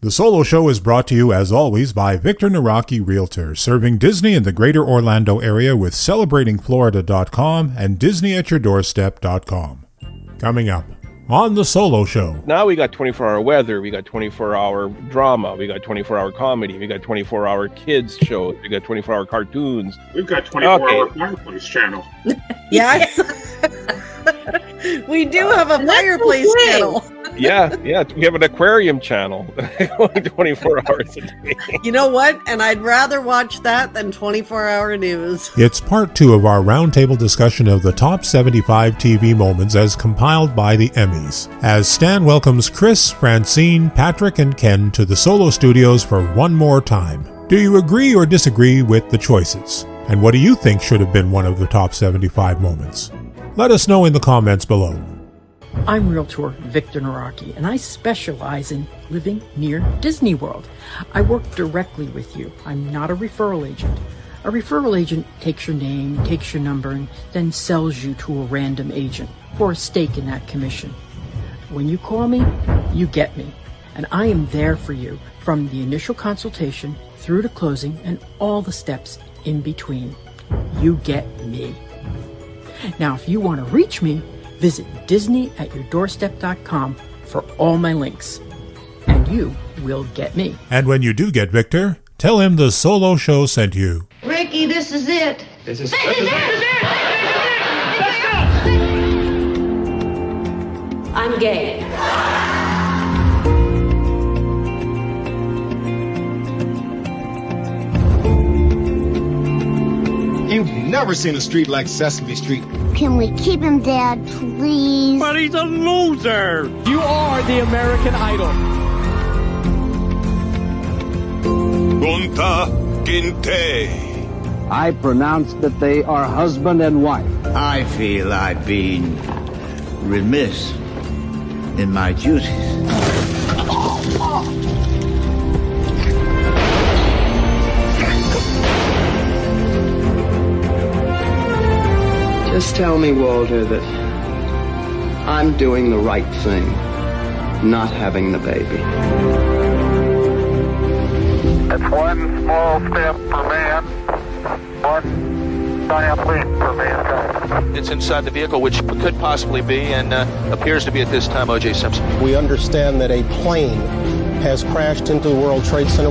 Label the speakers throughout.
Speaker 1: The Solo Show is brought to you, as always, by Victor Naraki Realtor, serving Disney in the greater Orlando area with celebratingflorida.com and disneyatyourdoorstep.com. Coming up on The Solo Show.
Speaker 2: Now we got 24-hour weather, we got 24-hour drama, we got 24-hour comedy, we got 24-hour kids shows, we got 24-hour cartoons.
Speaker 3: We've got 24-hour fireplace channel.
Speaker 4: Yes. We do have a fireplace channel.
Speaker 2: Yeah, we have an aquarium channel going 24 hours a day.
Speaker 4: You know what? And I'd rather watch that than 24-hour news.
Speaker 1: It's part 2 of our roundtable discussion of the top 75 TV moments as compiled by the Emmys, as Stan welcomes Kris, Francine, Patrick, and Ken to the Solo Studios for one more time. Do you agree or disagree with the choices? And what do you think should have been one of the top 75 moments? Let us know in the comments below.
Speaker 5: I'm Realtor Victor Naraki, and I specialize in living near Disney World. I work directly with you. I'm not a referral agent. A referral agent takes your name, takes your number, and then sells you to a random agent for a stake in that commission. When you call me, you get me. And I am there for you from the initial consultation through to closing and all the steps in between. You get me. Now, if you want to reach me, visit disneyatyourdoorstep.com for all my links, and you will get me.
Speaker 1: And when you do get Victor, tell him the Solo Show sent you.
Speaker 6: Ricky, this is it.
Speaker 3: This is
Speaker 6: it. I'm gay.
Speaker 7: You've never seen a street like Sesame Street.
Speaker 8: Can we keep him, Dad, please?
Speaker 9: But he's a loser. You are the American Idol.
Speaker 10: Gunta Kinte.
Speaker 11: I pronounce that they are husband and wife.
Speaker 12: I feel I've been remiss in my duties.
Speaker 13: Just tell me, Walter, that I'm doing the right thing, not having the baby.
Speaker 14: It's one small step for man, one giant leap for mankind.
Speaker 15: It's inside the vehicle, which could possibly be, and appears to be at this time, O.J. Simpson.
Speaker 16: We understand that a plane has crashed into the World Trade Center.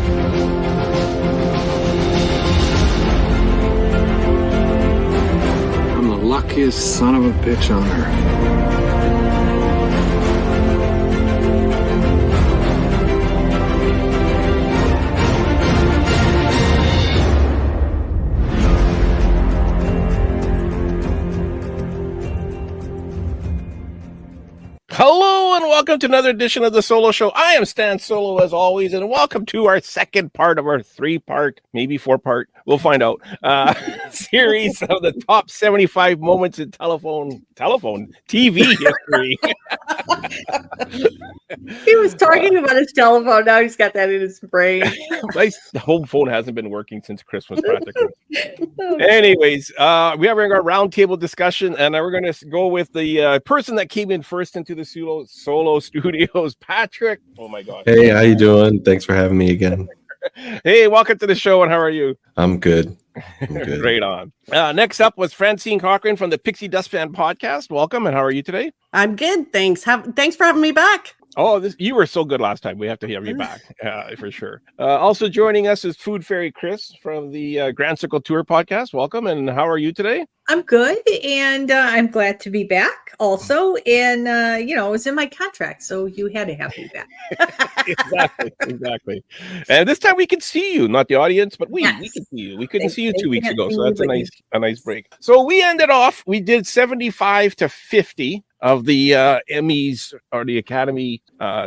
Speaker 17: Luckiest son of a bitch on earth.
Speaker 2: Hello and welcome to another edition of the Solo Show. I am Stan Solo as always, and welcome to our second part of our 3-part, maybe 4-part, we'll find out, series of the top 75 moments in TV history.
Speaker 4: He was talking about his telephone. Now he's got that in his brain.
Speaker 2: My home phone hasn't been working since Christmas practically. Anyways, we are having our roundtable discussion, and we're going to go with the person that came in first into the Solo Studios, Patrick. Oh my God.
Speaker 18: Hey, how you doing? Thanks for having me again.
Speaker 2: Hey, welcome to the show, and how are you?
Speaker 18: I'm good. Good.
Speaker 2: Great on. Next up was Francine Cochrane from the Pixie Dust Fan Podcast. Welcome, and how are you today?
Speaker 4: I'm good, thanks. Thanks for having me back.
Speaker 2: Oh, you were so good last time. We have to have you back for sure. Also joining us is Food Fairy Kris from the Grand Circle Tour Podcast. Welcome, and how are you today?
Speaker 19: I'm good, and I'm glad to be back also. And, it was in my contract, so you had to have me back.
Speaker 2: Exactly. And this time we can see you, not the audience, but we can see you. We couldn't see you 2 weeks ago, so that's a nice break. So we did 75 to 50 of the Emmys or the Academy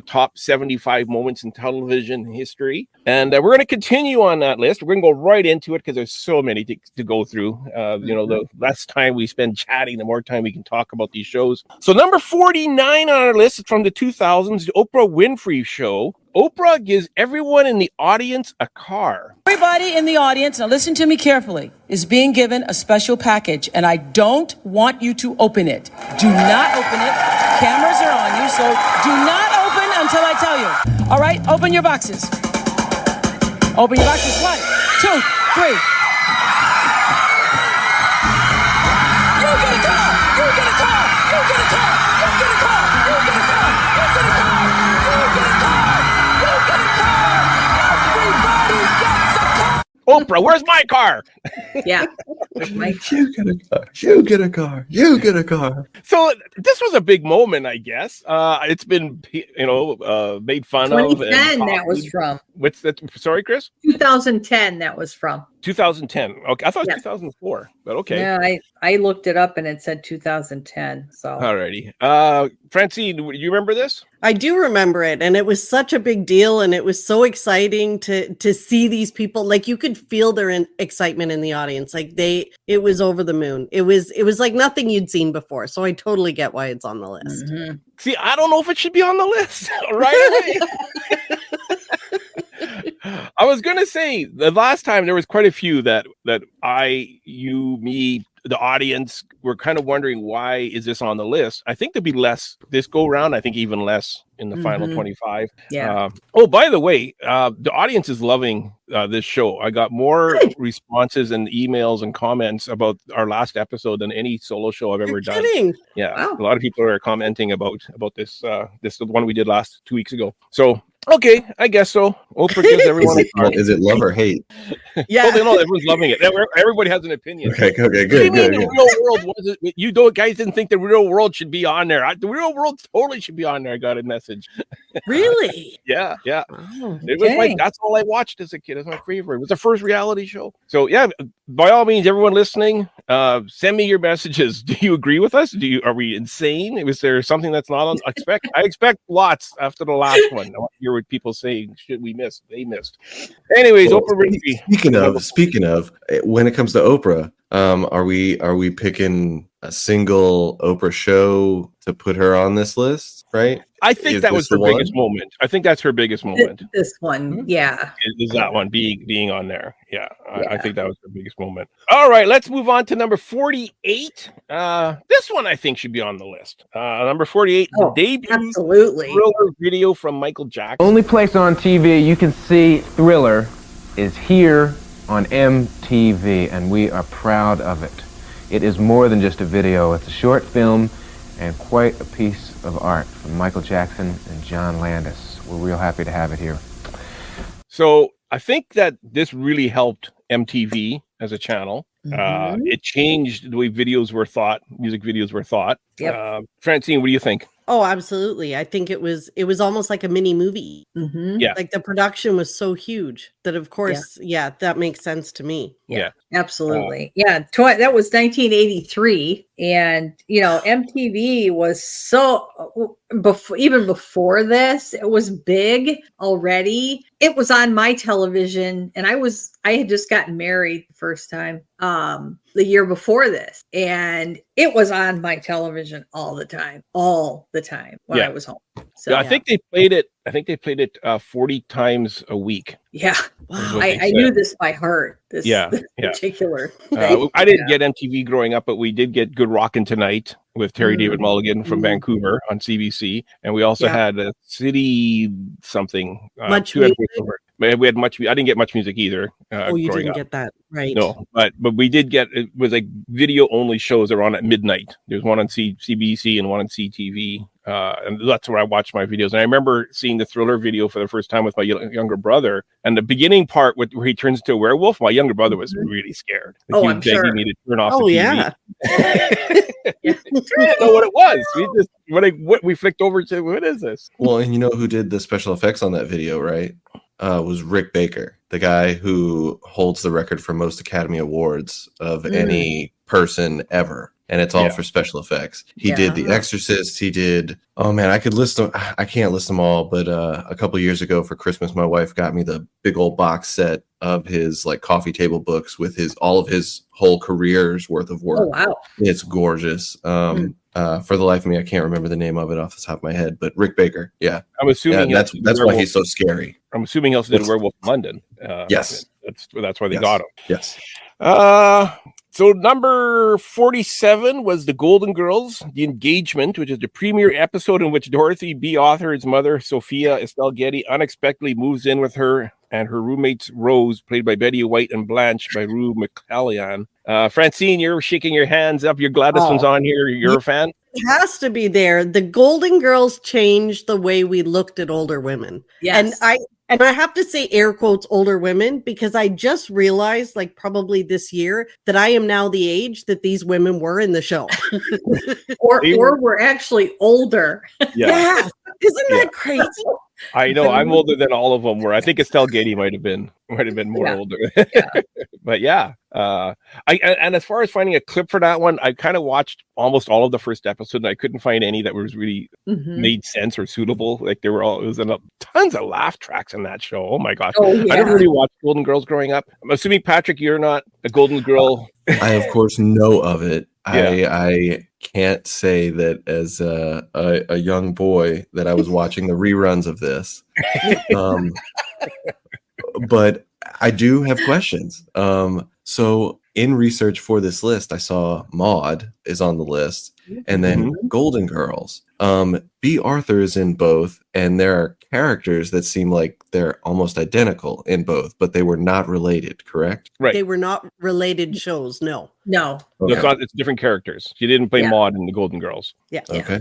Speaker 2: top 75 moments in television history. And we're going to continue on that list. We're going to go right into it because there's so many to go through. The less time we spend chatting, the more time we can talk about these shows. So number 49 on our list is from the 2000s, the Oprah Winfrey Show. Oprah gives everyone in the audience a car.
Speaker 20: Everybody in the audience, now listen to me carefully, is being given a special package, and I don't want you to open it. Do not open it. Cameras are on you, so do not open until I tell you. All right, open your boxes. Open your boxes. 1, 2, 3. You get a car! You get a car! You get a car! You get a car! You get a car! You get a car! You get a car! You get a car! Everybody gets a car!
Speaker 2: Oprah, where's my car?
Speaker 19: Yeah.
Speaker 18: You get a car. You get a car. You get a car.
Speaker 2: So this was a big moment, I guess. It's been, made fun of.
Speaker 19: 2010 that was from.
Speaker 2: What's that? Sorry, Chris?
Speaker 19: 2010 that was from.
Speaker 2: 2010. Okay, I thought it was 2004, but okay.
Speaker 19: Yeah, I looked it up and it said 2010. So.
Speaker 2: Alrighty. Francine, do you remember this?
Speaker 4: I do remember it, and it was such a big deal, and it was so exciting to see these people. Like, you could feel their excitement in the audience. Like, it was over the moon. It was like nothing you'd seen before. So I totally get why it's on the list.
Speaker 19: Mm-hmm.
Speaker 2: See, I don't know if it should be on the list right away. I was gonna say the last time there was quite a few that you, me, the audience were kind of wondering, why is this on the list? I think there'll be less this go round. I think even less in the final 25.
Speaker 19: Yeah.
Speaker 2: Oh, by the way, the audience is loving this show. I got more responses and emails and comments about our last episode than any solo show I've ever done.
Speaker 4: Kidding.
Speaker 2: Yeah.
Speaker 19: Wow.
Speaker 2: A lot of people are commenting about this the one we did 2 weeks ago. So okay, I guess so. Oprah gives everyone
Speaker 18: Is it love or hate?
Speaker 4: Yeah.
Speaker 2: Oh, they know everyone's loving it. Everybody has an opinion.
Speaker 18: Okay, good.
Speaker 2: The real world wasn't. Guys didn't think the real world should be on there. The real world totally should be on there. I got a message.
Speaker 4: Really?
Speaker 2: Yeah.
Speaker 4: Oh,
Speaker 2: It was that's all I watched as a kid. It was my favorite. It was the first reality show. So yeah, by all means, everyone listening, send me your messages. Do you agree with us? Are we insane? Was there something that's not on? I expect lots after the last one. I want to hear what people say. Shit, we missed. They missed. Anyways,
Speaker 18: Well,
Speaker 2: Oprah Winfrey.
Speaker 18: Speaking of, when it comes to Oprah, are we picking a single Oprah show to put her on this list? Right?
Speaker 2: I think that was her biggest moment. I think that's her biggest moment.
Speaker 19: This one, yeah.
Speaker 2: Is that one being on there? Yeah, I think that was her biggest moment. All right, let's move on to number 48. This one I think should be on the list. Number 48, the debut Thriller video from Michael Jackson.
Speaker 10: Only place on TV you can see Thriller is here on MTV, and we are proud of it. It is more than just a video. It's a short film and quite a piece of art from Michael Jackson and John Landis. We're real happy to have it here.
Speaker 2: So I think that this really helped MTV as a channel. It changed the way music videos were thought.
Speaker 4: Yep.
Speaker 2: Francine, what do you think?
Speaker 4: Oh, absolutely. I think it was almost like a mini movie.
Speaker 2: Yeah.
Speaker 4: Like the production was so huge that, of course, that makes sense to me.
Speaker 2: Yeah.
Speaker 19: Absolutely. That was 1983. And, MTV was so, even before this, it was big already. It was on my television, and I had just gotten married the first time the year before this, and it was on my television all the time when I was home. So
Speaker 2: I think they played it 40 times a week.
Speaker 19: Yeah. Wow. I knew this by heart. This particular thing.
Speaker 2: I didn't get MTV growing up, but we did get Good Rockin' Tonight with Terry David Mulligan from Vancouver on CBC, and we also had a City something.
Speaker 4: Much music.
Speaker 2: We had much. I didn't get much music either.
Speaker 4: You didn't get that, right?
Speaker 2: No, but we did get. It was like video only shows that were on at midnight. There's one on CBC and one on CTV. And that's where I watched my videos. And I remember seeing the Thriller video for the first time with my younger brother. And the beginning part where he turns into a werewolf, my younger brother was really scared. Like,
Speaker 19: I'm sure.
Speaker 2: Begging me to turn off the TV.
Speaker 4: Yeah.
Speaker 2: I didn't know what it was. We flicked over to, what is this?
Speaker 18: Well, and you know who did the special effects on that video, right? Was Rick Baker, the guy who holds the record for most Academy Awards of any person ever. And it's all for special effects. He did The Exorcist. He did, I could list them. I can't list them all, but a couple of years ago for Christmas, my wife got me the big old box set of his like coffee table books with all of his whole career's worth of work.
Speaker 19: Oh, wow.
Speaker 18: It's gorgeous. For the life of me, I can't remember the name of it off the top of my head, but Rick Baker. Yeah.
Speaker 2: I'm assuming
Speaker 18: that's why he's so scary.
Speaker 2: I'm assuming he also did Werewolf in London.
Speaker 18: Yes.
Speaker 2: That's why they got him.
Speaker 18: Yes.
Speaker 2: So number 47 was The Golden Girls, The Engagement, which is the premiere episode in which Dorothy B. Arthur's mother, Sophia Estelle Getty, unexpectedly moves in with her and her roommates, Rose, played by Betty White, and Blanche by Rue McCallion. Francine, you're shaking your hands up. You're glad this one's on here. You're a fan?
Speaker 4: It has to be there. The Golden Girls changed the way we looked at older women.
Speaker 19: Yes.
Speaker 4: And I have to say air quotes older women, because I just realized, like probably this year, that I am now the age that these women were in the show.
Speaker 19: or we're actually older.
Speaker 2: Yeah.
Speaker 4: Isn't that crazy?
Speaker 2: I know. I'm older than all of them were. I think Estelle Getty might have been more older. But yeah. And as far as finding a clip for that one, I kind of watched almost all of the first episode, and I couldn't find any that was really made sense or suitable. Like it was tons of laugh tracks in that show. Oh my gosh. I never really watched Golden Girls growing up. I'm assuming, Patrick, you're not a Golden Girl.
Speaker 18: I of course know of it.
Speaker 2: Yeah.
Speaker 18: I can't say that as a young boy that I was watching the reruns of this. But I do have questions. So in research for this list, I saw Maude is on the list, and then Golden Girls. B. Arthur is in both, and there are characters that seem like they're almost identical in both, but they were not related, correct?
Speaker 2: Right.
Speaker 4: They were not related shows. No.
Speaker 19: Okay.
Speaker 2: It's different characters. She didn't play Maude in the Golden Girls.
Speaker 4: Yeah.
Speaker 18: Okay.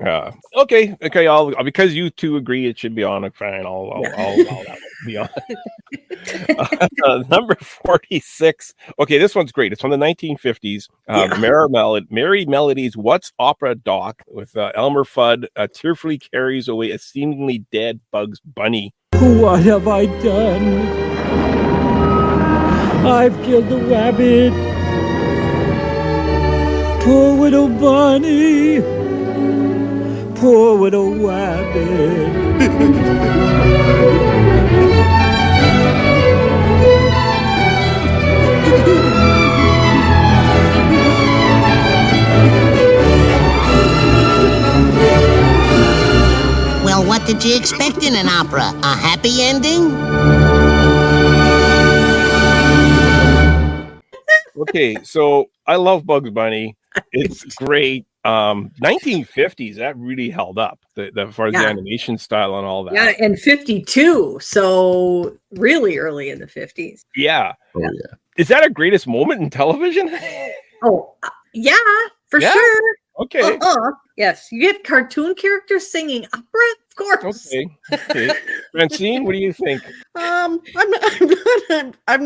Speaker 2: Yeah. Okay. I'll because you two agree it should be on. Fine. I'll be on. Number 46. Okay, this one's great. It's from the 1950s. Merry Melody's What's Opera Doc with Elmer Fudd tearfully carries away a seemingly dead Bugs Bunny.
Speaker 9: What have I done? I've killed the rabbit. Poor little bunny. Poor little rabbit.
Speaker 21: Well, what did you expect in an opera? A happy ending?
Speaker 2: Okay, so I love Bugs Bunny. It's great. 1950s, that really held up as far as the animation style and all that.
Speaker 19: Yeah, and 52, so really early in the 50s.
Speaker 2: Yeah.
Speaker 18: Oh, yeah.
Speaker 2: Is that a greatest moment in television?
Speaker 19: Yeah, for sure.
Speaker 2: Okay.
Speaker 19: Yes, you get cartoon characters singing opera, of course.
Speaker 2: Okay. Francine, what do you think?
Speaker 4: I'm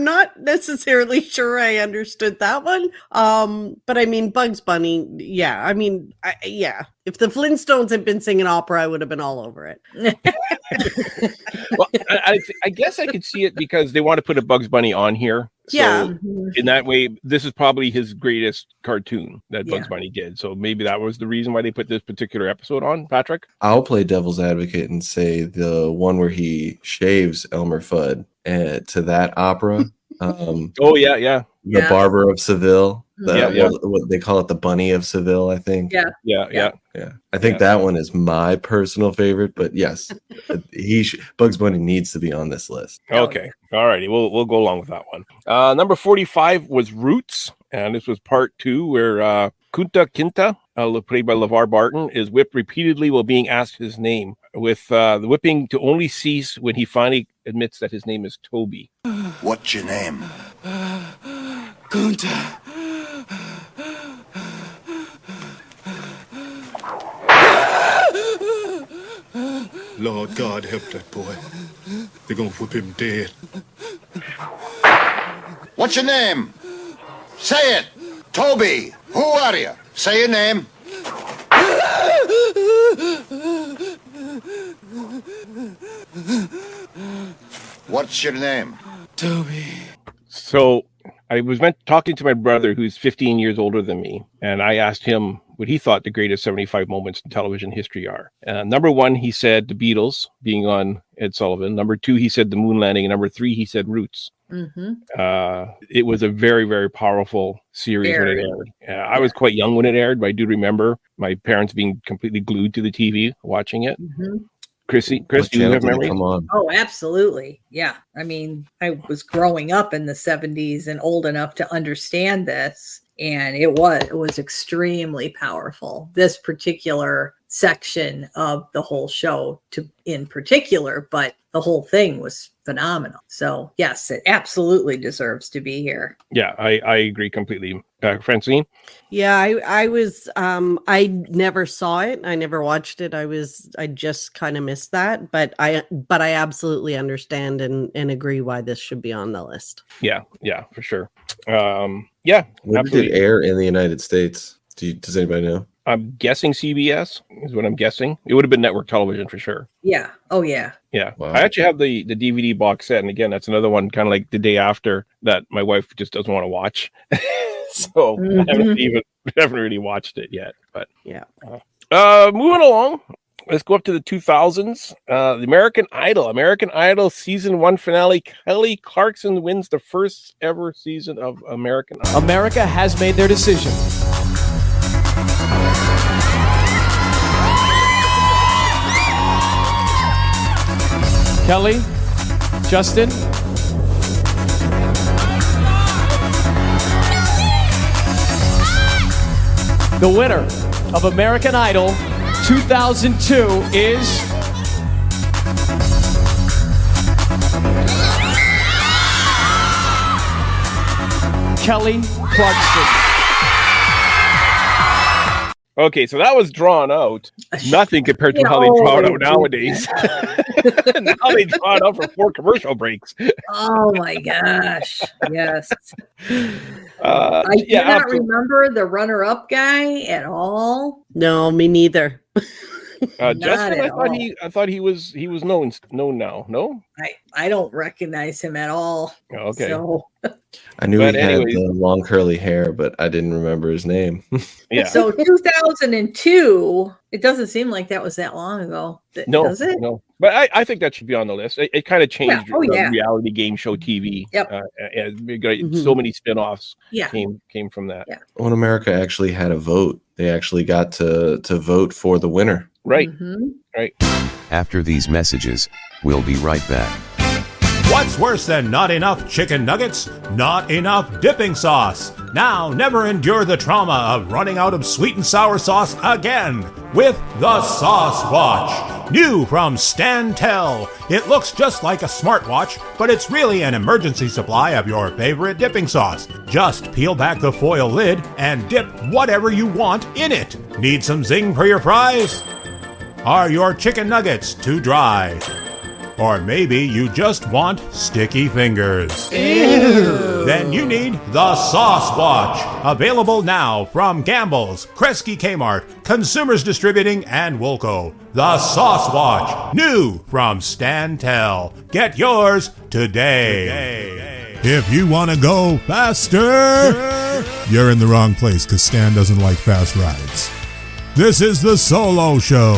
Speaker 4: not necessarily sure I understood that one. But I mean, Bugs Bunny. Yeah. I mean, if the Flintstones had been singing opera, I would have been all over it.
Speaker 2: Well, I guess I could see it because they want to put a Bugs Bunny on here. So in that way, this is probably his greatest cartoon that Bugs Bunny did. So maybe that was the reason why they put this particular episode on, Patrick?
Speaker 18: I'll play devil's advocate and say the one where he shaves Elmer Fudd to that opera. The Barber of Seville. What they call it, the Bunny of Seville, I think.
Speaker 2: Yeah.
Speaker 18: I think that one is my personal favorite, but yes, Bugs Bunny needs to be on this list.
Speaker 2: Okay. All righty. We'll go along with that one. Number 45 was Roots, and this was part 2 where Kunta Kinte, played by LeVar Barton, is whipped repeatedly while being asked his name, with the whipping to only cease when he finally admits that his name is Toby.
Speaker 22: What's your name?
Speaker 20: Kunta.
Speaker 22: Lord God, help that boy. They're gonna whip him dead. What's your name? Say it! Toby! Who are you? Say your name. What's your name?
Speaker 20: Toby.
Speaker 2: So I was talking to my brother, who's 15 years older than me, and I asked him what he thought the greatest 75 moments in television history are. Number 1, he said the Beatles being on Ed Sullivan. Number 2, he said the moon landing. And number 3, he said Roots. It was a very, very powerful series when it aired. I was quite young when it aired, but I do remember my parents being completely glued to the TV watching it. Chris, do you have memories?
Speaker 18: Come on.
Speaker 19: Oh, absolutely. Yeah. I mean, I was growing up in the 70s and old enough to understand this. And it was extremely powerful. This particular section of the whole show in particular, but the whole thing was phenomenal. So yes, it absolutely deserves to be here.
Speaker 2: Yeah, I agree completely. Francine?
Speaker 4: Yeah, I never saw it. I never watched it. I just kind of missed that, but I absolutely understand and agree why this should be on the list.
Speaker 2: Yeah, for sure.
Speaker 18: When did it air in the United States? Does anybody know?
Speaker 2: I'm guessing CBS is what I'm guessing. It would have been network television for sure.
Speaker 19: Yeah. Oh, yeah.
Speaker 2: Yeah.
Speaker 18: Wow.
Speaker 2: I actually have the DVD box set. And again, that's another one kind of like the day after that my wife just doesn't want to watch. So I haven't really watched it yet. But
Speaker 4: yeah.
Speaker 2: Moving along. Let's go up to the 2000s. The American Idol season 1 finale. Kelly Clarkson wins the first ever season of American Idol.
Speaker 9: America has made their decision. Kelly, Justin. The winner of American Idol 2002 is Kelly Clarkson.
Speaker 2: Okay, so that was drawn out. Nothing compared to how they draw it out nowadays. Now they draw it out for 4 commercial breaks.
Speaker 19: Oh my gosh. Yes. I do not remember the runner-up guy at all.
Speaker 4: No, me neither.
Speaker 2: Justin, I thought he was known now. No?
Speaker 19: I don't recognize him at all.
Speaker 2: Okay.
Speaker 19: So.
Speaker 18: I knew he had the long curly hair, but I didn't remember his name.
Speaker 2: Yeah.
Speaker 19: So 2002, it doesn't seem like that was that long ago. Does it?
Speaker 2: No. But I think that should be on the list. It kind of changed reality game show TV.
Speaker 19: Yep.
Speaker 2: So many spinoffs
Speaker 19: Yeah.
Speaker 2: came from that.
Speaker 19: Yeah.
Speaker 18: When America actually had a vote, they actually got to vote for the winner.
Speaker 2: Right.
Speaker 19: Mm-hmm.
Speaker 2: Right.
Speaker 1: After these messages, we'll be right back.
Speaker 5: What's worse than not enough chicken nuggets? Not enough dipping sauce. Now, never endure the trauma of running out of sweet and sour sauce again with the Sauce Watch. New from Stantel. It looks just like a smartwatch, but it's really an emergency supply of your favorite dipping sauce. Just peel back the foil lid and dip whatever you want in it. Need some zing for your fries? Are your chicken nuggets too dry? Or maybe you just want sticky fingers.
Speaker 20: Ew.
Speaker 5: Then you need the Sauce Watch. Available now from Gamble's, Kresge Kmart, Consumers Distributing, and Woolco. The Sauce Watch. New from Stantel. Get yours today.
Speaker 23: If you want to go faster, you're in the wrong place because Stan doesn't like fast rides. This is the Solo Show.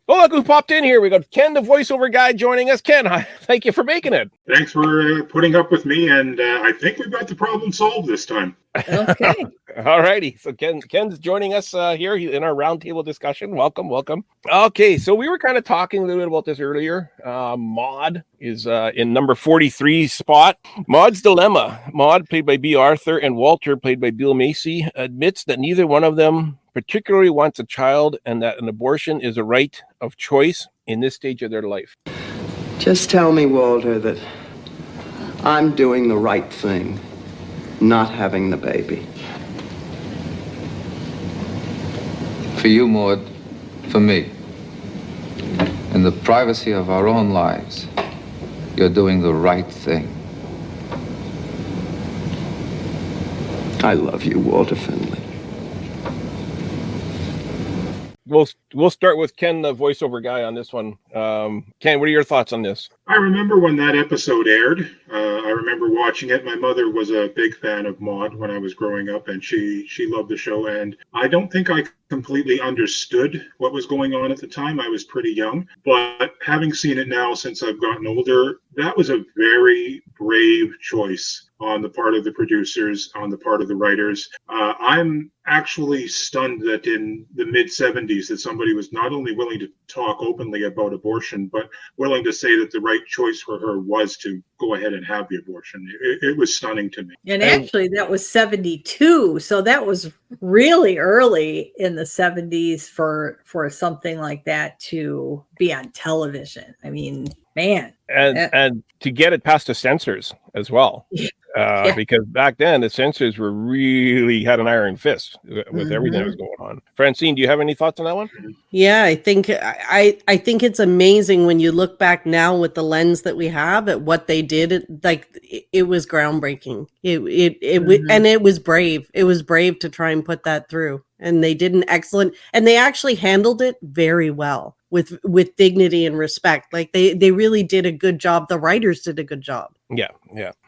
Speaker 2: Oh, look who popped in here. We got Ken, the voiceover guy, joining us. Ken, thank you for making it.
Speaker 3: Thanks for putting up with me, and I think we've got the problem solved this time.
Speaker 19: Okay.
Speaker 2: All righty. So Ken's joining us here in our roundtable discussion. Welcome. Okay, so we were kind of talking a little bit about this earlier. Maude is in number 43 spot. Maude's dilemma. Maude, played by B. Arthur, and Walter, played by Bill Macy, admits that neither one of them particularly wants a child and that an abortion is a right of choice in this stage of their life.
Speaker 13: Just tell me, Walter, that I'm doing the right thing, not having the baby.
Speaker 24: For you, Maud, for me, in the privacy of our own lives, you're doing the right thing.
Speaker 13: I love you, Walter Finley.
Speaker 2: We'll start with Ken, the voiceover guy, on this one. Ken, what are your thoughts on this?
Speaker 3: I remember when that episode aired. I remember watching it. My mother was a big fan of Maude when I was growing up, and she loved the show. And I don't think I completely understood what was going on at the time. I was pretty young. But having seen it now since I've gotten older, that was a very brave choice on the part of the producers, on the part of the writers. I'm actually stunned that in the mid-70s that somebody was not only willing to talk openly about abortion, but willing to say that the right choice for her was to go ahead and have the abortion. It was stunning to me.
Speaker 19: And actually, that was 72. So that was really early in the 70s for something like that to be on television. I mean, man.
Speaker 2: And to get it past the censors as well. Because back then the censors really had an iron fist with everything that was going on. Francine, do you have any thoughts on that one?
Speaker 4: Yeah, I think it's amazing when you look back now with the lens that we have at what they did. It was groundbreaking. And it was brave. It was brave to try and put that through. And they did an excellent, and they actually handled it very well with dignity and respect. Like they really did a good job. The writers did a good job.
Speaker 2: Yeah.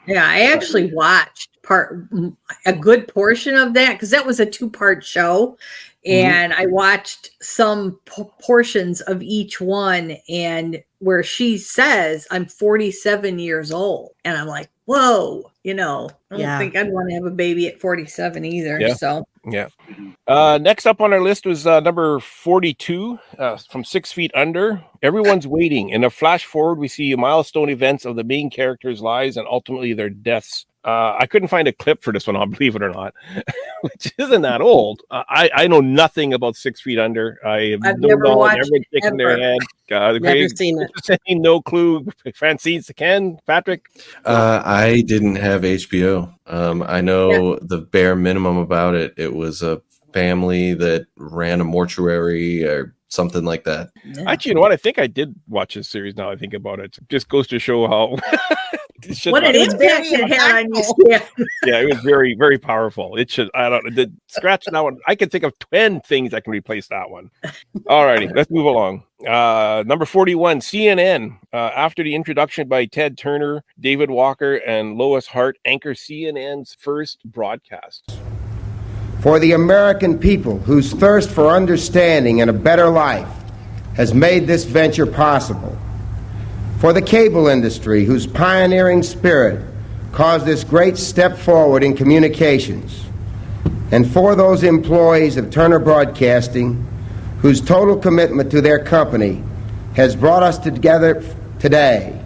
Speaker 19: I actually watched a good portion of that because that was a 2-part show, and I watched some portions of each one, and where she says, "I'm 47 years old," and I'm like, "Whoa!" I don't think I'd want to have a baby at 47 either.
Speaker 2: Yeah.
Speaker 19: So.
Speaker 2: Yeah. Next up on our list was number 42 from 6 Feet Under. Everyone's waiting. In a flash forward, we see milestone events of the main characters' lives and ultimately their deaths. I couldn't find a clip for this one, I'll believe it or not, which isn't that old. I know nothing about 6 Feet Under. I've
Speaker 19: never watched
Speaker 2: everyone shaking their head.
Speaker 4: Never seen it.
Speaker 2: Saying no clue. Francine, Ken, Patrick.
Speaker 18: I didn't have HBO. I know the bare minimum about it. It was a family that ran a mortuary or something like that.
Speaker 2: Actually, you know what? I think I did watch this series now I think about it. It just goes to show how
Speaker 19: what an impact it had on you.
Speaker 2: Yeah, it was very, very powerful. It should, scratch that one. I can think of 10 things that can replace that one. All righty, let's move along. Number 41, CNN. After the introduction by Ted Turner, David Walker, and Lois Hart anchor CNN's first broadcast.
Speaker 6: For the American people whose thirst for understanding and a better life has made this venture possible. For the cable industry whose pioneering spirit caused this great step forward in communications. And for those employees of Turner Broadcasting whose total commitment to their company has brought us together today,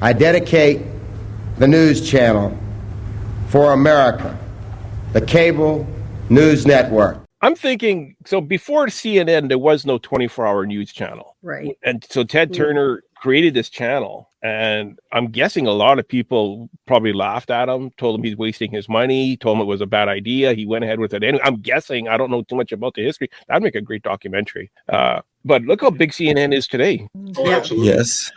Speaker 6: I dedicate the news channel for America, the cable news network.
Speaker 2: I'm thinking, so before CNN, there was no 24-hour news channel.
Speaker 19: Right.
Speaker 2: And so Ted Turner created this channel, and I'm guessing a lot of people probably laughed at him, told him he's wasting his money, told him it was a bad idea. He went ahead with it anyway. I'm guessing, I don't know too much about the history. That'd make a great documentary. But look how big CNN is today.
Speaker 3: Oh, absolutely.
Speaker 18: Yes.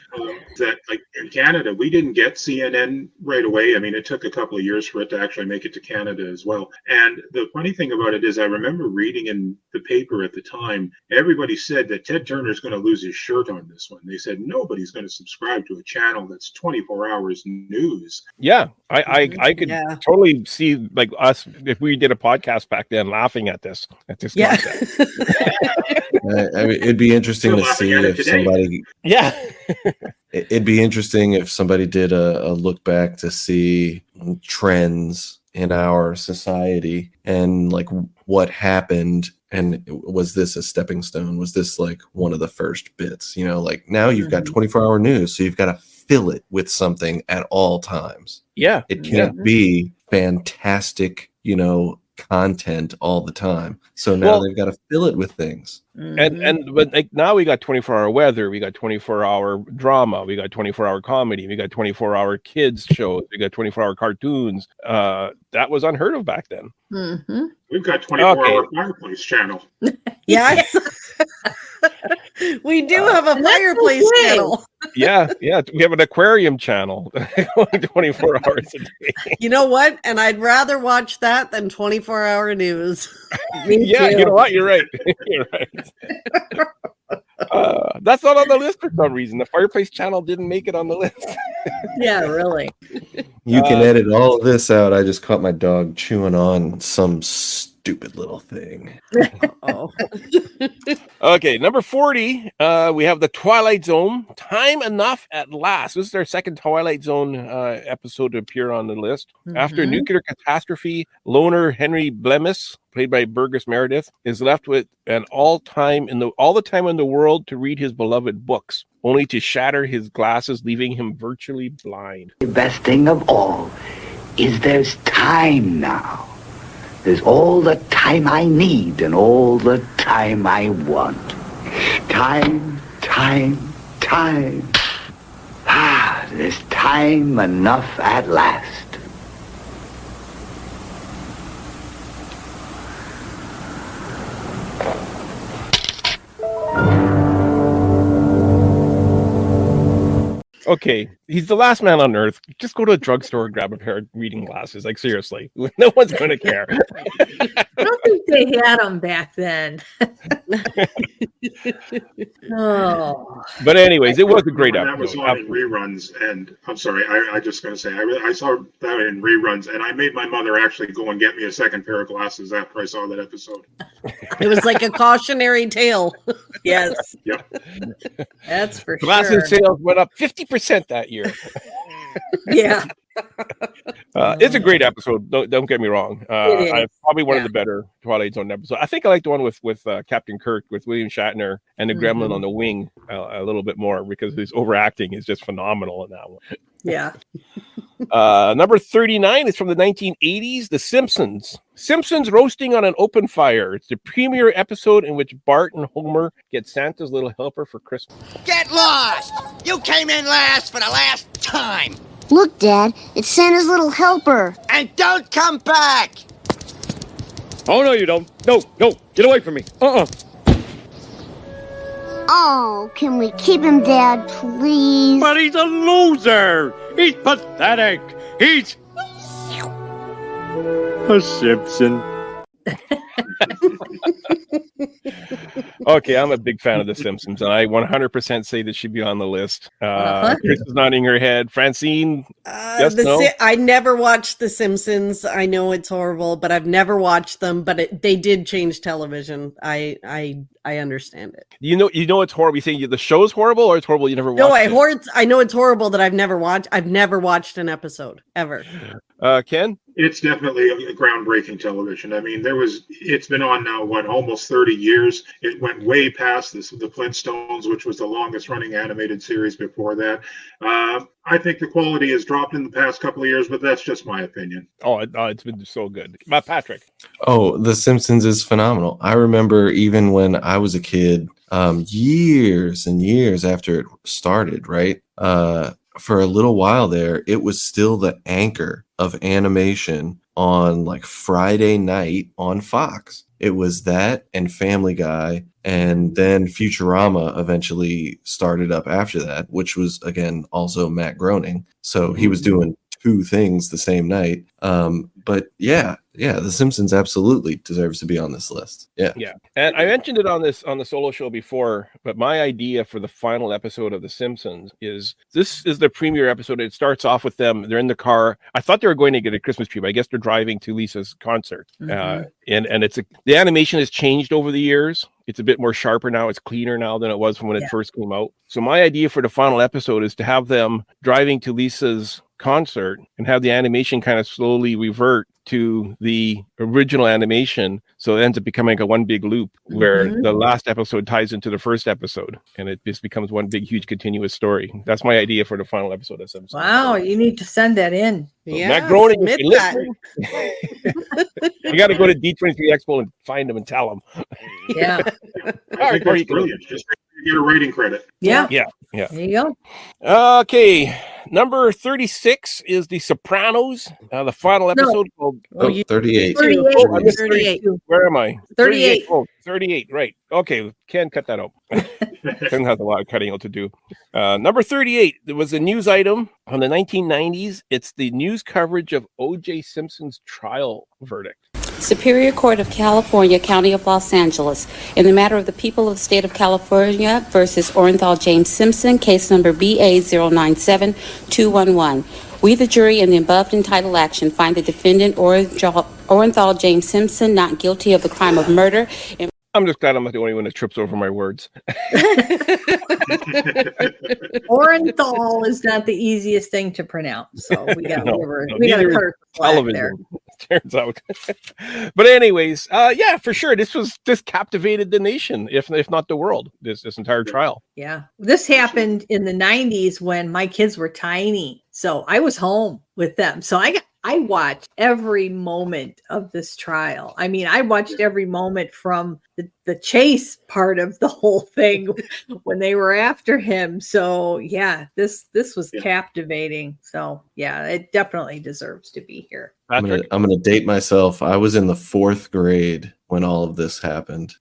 Speaker 3: That, like in Canada, we didn't get CNN right away. I mean, it took a couple of years for it to actually make it to Canada as well. And the funny thing about it is I remember reading in the paper at the time, everybody said that Ted Turner's going to lose his shirt on this one. They said nobody's going to subscribe to a channel that's 24 hours news.
Speaker 2: Yeah, I could totally see like us, if we did a podcast back then, laughing at this concept.
Speaker 18: I mean, it'd be interesting to see if somebody.
Speaker 2: Yeah.
Speaker 18: It'd be interesting if somebody did a look back to see trends in our society and like what happened. And was this a stepping stone? Was this like one of the first bits? You know, like now you've got 24-hour news, so you've got to fill it with something at all times.
Speaker 2: Yeah.
Speaker 18: It can't be fantastic, content all the time. So now they've got to fill it with things.
Speaker 2: But like now we got 24-hour weather, we got 24-hour drama, we got 24-hour comedy, we got 24-hour kids shows, we got 24-hour cartoons. That was unheard of back then.
Speaker 19: Mm-hmm.
Speaker 3: We've got 24-hour fireplace channel.
Speaker 4: Yes. We do have a fireplace channel.
Speaker 2: Yeah. We have an aquarium channel 24 hours a day.
Speaker 4: You know what? And I'd rather watch that than 24-hour news.
Speaker 2: Yeah, you know what? You're right. You're right. That's not on the list for some reason. The fireplace channel didn't make it on the list.
Speaker 19: Yeah, really.
Speaker 18: You can edit all of this out. I just caught my dog chewing on some stupid little thing.
Speaker 4: Oh.
Speaker 2: Okay, number 40, we have the Twilight Zone. Time Enough at Last. This is our second Twilight Zone episode to appear on the list. After a nuclear catastrophe, loner Henry Blemis, played by Burgess Meredith, is left with all the time in the world to read his beloved books, only to shatter his glasses, leaving him virtually blind.
Speaker 7: The best thing of all is there's time now. There's all the time I need and all the time I want. Time. There's time enough at last.
Speaker 2: Okay, he's the last man on earth. Just go to a drugstore and grab a pair of reading glasses. Like, seriously, no one's going to care.
Speaker 19: I don't think they had them back then. Oh.
Speaker 2: But anyways, it was a great episode.
Speaker 3: That was on in reruns, and I'm sorry, I just going to say, I saw that in reruns, and I made my mother actually go and get me a second pair of glasses after I saw that episode.
Speaker 4: It was like a cautionary tale.
Speaker 19: Yes.
Speaker 3: Yep.
Speaker 19: That's for
Speaker 2: Glasses
Speaker 19: sure.
Speaker 2: sales went up 50% that year.
Speaker 19: Yeah.
Speaker 2: It's a great episode. Don't get me wrong. It's probably one of the better Twilight Zone episodes. I think I like the one with Captain Kirk, with William Shatner and the gremlin on the wing a little bit more, because his overacting is just phenomenal in that one.
Speaker 19: Yeah.
Speaker 2: Number 39 is from the 1980s, The Simpsons. Simpsons Roasting on an Open Fire. It's the premiere episode in which Bart and Homer get Santa's little helper for Christmas.
Speaker 8: Get lost! You came in last for the last time!
Speaker 11: Look, Dad, it's Santa's little helper.
Speaker 8: And don't come back!
Speaker 9: Oh, no, you don't. No, get away from me.
Speaker 11: Oh, can we keep him, Dad, please?
Speaker 9: But he's a loser. He's pathetic. He's a Simpson.
Speaker 2: Okay, I'm a big fan of The Simpsons, and I 100% say this should be on the list. Kris is nodding her head. Francine, yes, no?
Speaker 4: I never watched The Simpsons. I know it's horrible, but I've never watched them. But they did change television. I understand it.
Speaker 2: You know it's horrible. You think the show's horrible, or it's horrible you never watched it?
Speaker 4: I know it's horrible that I've never watched an episode ever.
Speaker 2: Ken?
Speaker 3: It's definitely a groundbreaking television. I mean, it's been on now, almost 30 years. It went way past the Flintstones, which was the longest running animated series before that. I think the quality has dropped in the past couple of years, but that's just my opinion.
Speaker 2: It's been so good. Patrick.
Speaker 18: Oh, The Simpsons is phenomenal. I remember even when I was a kid, years and years after it started, right? For a little while there, it was still the anchor of animation on like Friday night on Fox. It was that and Family Guy, and then Futurama eventually started up after that, which was, again, also Matt Groening. So he was doing two things the same night. But yeah, The Simpsons absolutely deserves to be on this list. Yeah.
Speaker 2: And I mentioned it on the solo show before, but my idea for the final episode of The Simpsons is this is the premiere episode. It starts off with them. They're in the car. I thought they were going to get a Christmas tree, but I guess they're driving to Lisa's concert. And the animation has changed over the years. It's a bit more sharper now. It's cleaner now than it was from when it first came out. So my idea for the final episode is to have them driving to Lisa's concert and have the animation kind of slowly revert to the original animation, so it ends up becoming like a one big loop where the last episode ties into the first episode, and it just becomes one big huge continuous story. That's my idea for the final episode of Simpsons.
Speaker 19: Wow, you need to send that in.
Speaker 2: So Matt Groening, if you're listening, you got to go to D23 Expo and find them and tell them.
Speaker 19: Yeah.
Speaker 3: I think that's brilliant. Just get a rating credit.
Speaker 19: Yeah.
Speaker 2: There
Speaker 19: you go.
Speaker 2: Okay, number 36 is The Sopranos. The final episode called
Speaker 18: 38.
Speaker 19: 38.
Speaker 2: Where am I?
Speaker 19: 38.
Speaker 2: Oh, 38. Right. Okay, Ken, cut that out. Ken has a lot of cutting out to do. Number 38. There was a news item from the 1990s. It's the news coverage of O.J. Simpson's trial verdict.
Speaker 12: Superior Court of California, County of Los Angeles, in the matter of the people of the state of California versus Orenthal James Simpson, case number BA097211. We, the jury, in the above entitled action, find the defendant Orenthal Orenthal James Simpson not guilty of the crime of murder.
Speaker 2: I'm just glad I'm not the only one that trips over my words.
Speaker 19: Orenthal is not the easiest thing to pronounce, so we got a curse
Speaker 2: television. Turns out. But anyways, yeah, for sure, this captivated the nation, if not the world. This entire trial.
Speaker 19: Yeah, this happened in the 90s when my kids were tiny, so I was home with them. So I watched every moment of this trial. I mean, I watched every moment from the chase part of the whole thing when they were after him. So yeah, this was captivating. So yeah, it definitely deserves to be here.
Speaker 18: I'm gonna date myself. I was in the 4th grade when all of this happened.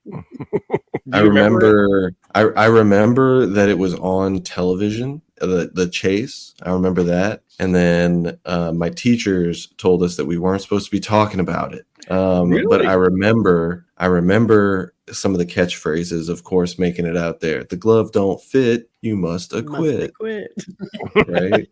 Speaker 18: I remember that it was on television, the chase. I remember that. And then my teachers told us that we weren't supposed to be talking about it.
Speaker 2: Really?
Speaker 18: But I remember some of the catchphrases, of course, making it out there. The glove don't fit, you must acquit. Right?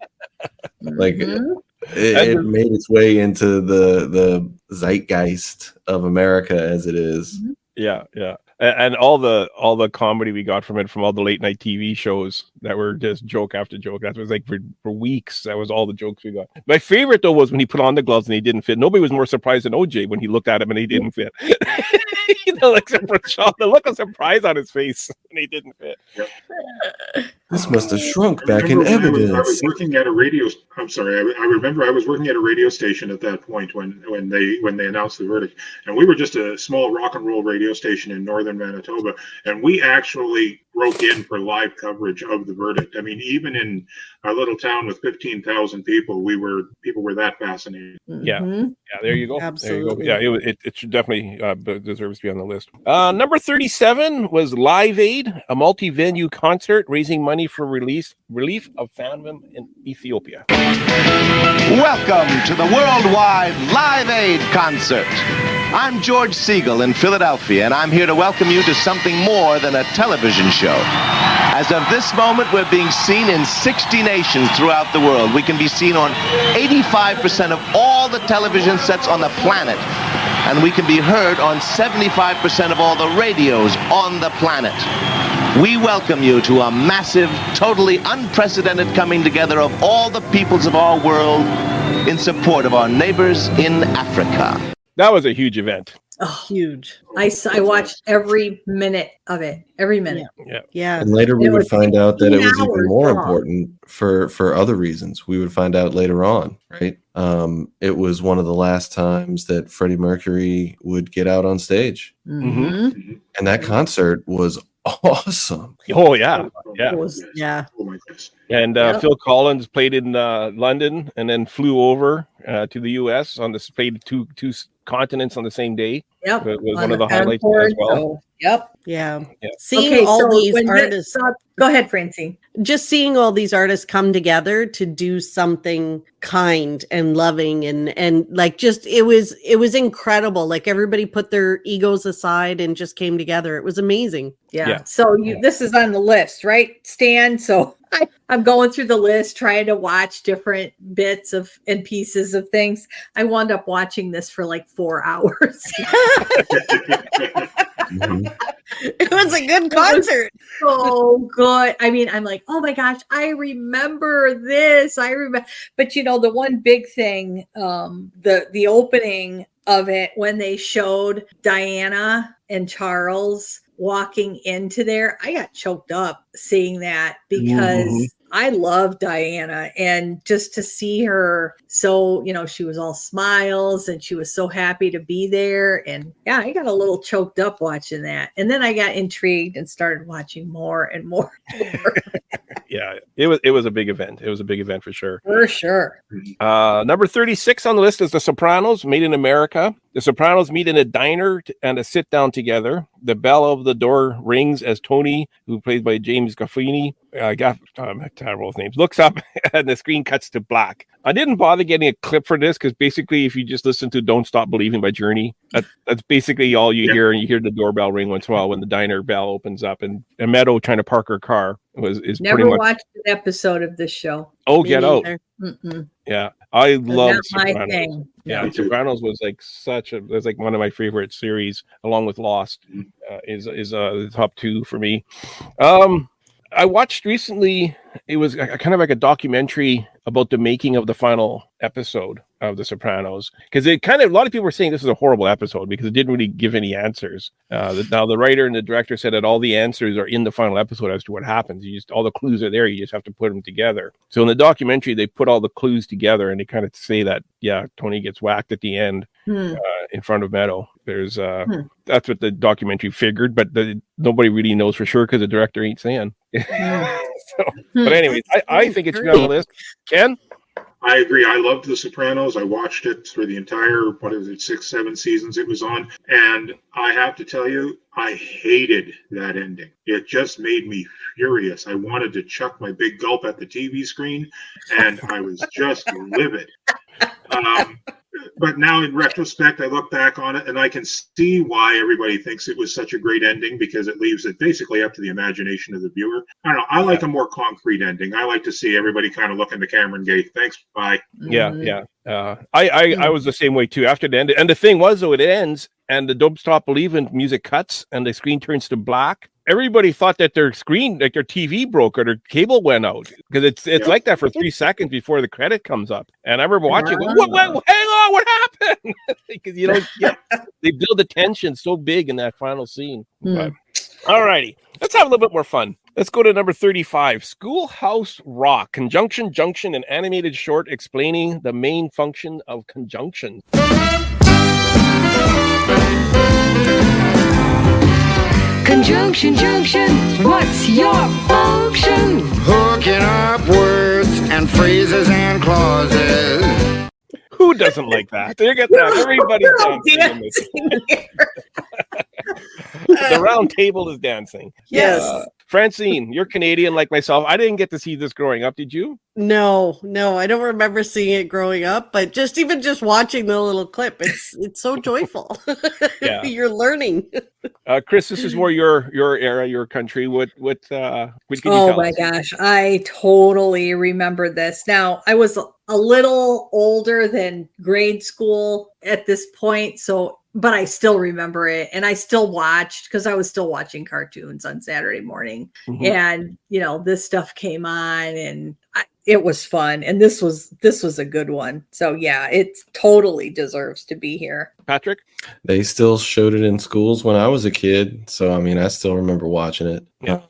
Speaker 18: Like it made its way into the zeitgeist of America as it is.
Speaker 2: Yeah, yeah. And all the comedy we got from it, from all the late night TV shows that were just joke after joke. That was like for weeks. That was all the jokes we got. My favorite though was when he put on the gloves and he didn't fit. Nobody was more surprised than OJ when he looked at him and he didn't fit. The look of surprise on his face when he didn't fit.
Speaker 18: This must have shrunk back in evidence.
Speaker 3: I was working at a radio. I'm sorry. I remember I was working at a radio station at that point when they announced the verdict, and we were just a small rock and roll radio station in northern Manitoba, and we actually broke in for live coverage of the verdict. I mean, even in a little town with 15,000 people, people were that fascinated.
Speaker 2: Yeah, yeah. There you go.
Speaker 4: Absolutely.
Speaker 2: There you go. Yeah, it should definitely deserves to be on the list. Number 37 was Live Aid, a multi-venue concert raising money for relief of famine in Ethiopia.
Speaker 14: Welcome to the worldwide Live Aid concert. I'm George Siegel in Philadelphia, and I'm here to welcome you to something more than a television show. As of this moment, we're being seen in 60 nations throughout the world. We can be seen on 85% of all the television sets on the planet, and we can be heard on 75% of all the radios on the planet. We welcome you to a massive, totally unprecedented coming together of all the peoples of our world in support of our neighbors in Africa.
Speaker 2: That was a huge event.
Speaker 19: Oh, huge. I watched every minute of it. Every minute.
Speaker 4: Yeah.
Speaker 18: And later we would find out that it was even more important for other reasons. We would find out later on, right? It was one of the last times that Freddie Mercury would get out on stage.
Speaker 19: Mm-hmm.
Speaker 18: And that concert was awesome.
Speaker 2: Oh, yeah. Yeah.
Speaker 4: Yeah.
Speaker 3: Oh my goodness.
Speaker 2: And Phil Collins played in London and then flew over to the U.S. played two continents on the same day.
Speaker 19: Yep.
Speaker 2: It was one of the highlights as well.
Speaker 19: So, yep.
Speaker 4: Yeah.
Speaker 2: Yeah.
Speaker 4: Seeing all these artists.
Speaker 19: Go ahead, Francine.
Speaker 4: Just seeing all these artists come together to do something kind and loving and like just it was incredible. Like everybody put their egos aside and just came together. It was amazing.
Speaker 19: Yeah. So this is on the list, right, Stan? So I'm going through the list, trying to watch different bits and pieces of things. I wound up watching this for like 4 hours.
Speaker 18: Mm-hmm.
Speaker 4: It was a good concert.
Speaker 19: So good. I mean, I'm like, oh my gosh, I remember this. But the one big thing, the opening of it when they showed Diana and Charles walking into there, I got choked up seeing that because I love Diana, and just to see her, so she was all smiles and she was so happy to be there, and yeah, I got a little choked up watching that, and then I got intrigued and started watching more and more.
Speaker 2: Yeah, it was a big event. It was a big event for sure.
Speaker 19: For sure.
Speaker 2: Number 36 on the list is The Sopranos, Made in America. The Sopranos meet in a diner and a sit down together. The bell of the door rings as Tony, who plays by James Gandolfini, terrible names, looks up and the screen cuts to black. I didn't bother getting a clip for this because basically, if you just listen to "Don't Stop Believing" by Journey, that's basically all you hear, and you hear the doorbell ring once in a while when the diner bell opens up, and Meadow trying to park her car is
Speaker 19: never
Speaker 2: pretty much.
Speaker 19: Watched an episode of this show.
Speaker 2: Oh,
Speaker 4: Me
Speaker 2: Get Out.
Speaker 4: neither.
Speaker 19: Mm-mm.
Speaker 2: Yeah, I love
Speaker 19: Not my
Speaker 2: Sopranos.
Speaker 19: thing.
Speaker 2: Yeah,
Speaker 3: Me too.
Speaker 2: Sopranos was like one of my favorite series, along with Lost. Is the top two for me. I watched recently. It was kind of like a documentary about the making of the final episode of The Sopranos, because a lot of people were saying this is a horrible episode because it didn't really give any answers. Now the writer and the director said that all the answers are in the final episode as to what happens. All the clues are there. You just have to put them together. So in the documentary, they put all the clues together and they kind of say that, yeah, Tony gets whacked at the end in front of Meadow. There's that's what the documentary figured, but nobody really knows for sure because the director ain't saying. But anyways, I think it's on the list. Ken?
Speaker 3: I agree. I loved The Sopranos. I watched it through the entire, 6, 7 seasons it was on. And I have to tell you, I hated that ending. It just made me furious. I wanted to chuck my big gulp at the TV screen, and I was just livid. But now in retrospect, I look back on it and I can see why everybody thinks it was such a great ending, because it leaves it basically up to the imagination of the viewer. I don't know. I like a more concrete ending. I like to see everybody kind of look in the camera and go, thanks, bye.
Speaker 2: Yeah. I was the same way too after the end. And the thing was, though, it ends and the Don't Stop Believin' music cuts and the screen turns to black. Everybody thought that their screen, like their TV broke or their cable went out, because it's like that for 3 seconds before the credit comes up. And I remember watching, hang on, what happened? Because they build the tension so big in that final scene. But, all righty, let's have a little bit more fun. Let's go to number 35, Schoolhouse Rock, Conjunction Junction, an animated short explaining the main function of conjunction.
Speaker 20: Conjunction, junction, what's your function?
Speaker 6: Hooking up words and phrases and clauses.
Speaker 2: Who doesn't like that? Look at that. Everybody's dancing. The round table is dancing.
Speaker 4: Yes.
Speaker 2: Francine, you're Canadian like myself. I didn't get to see this growing up. Did you?
Speaker 4: No, I don't remember seeing it growing up, but just watching the little clip, it's so joyful.
Speaker 2: Yeah.
Speaker 4: You're learning.
Speaker 2: Kris, this is more your era, your country. What can you tell
Speaker 19: Oh my
Speaker 2: us?
Speaker 19: gosh, I totally remember this. Now, I was a little older than grade school at this point, but I still remember it, and I still watched because I was still watching cartoons on Saturday morning.
Speaker 2: Mhm.
Speaker 19: And this stuff came on, and it was fun, and this was a good one. So yeah, it totally deserves to be here.
Speaker 2: Patrick?
Speaker 18: They still showed it in schools when I was a kid, so I mean, I still remember watching it.
Speaker 2: Yeah.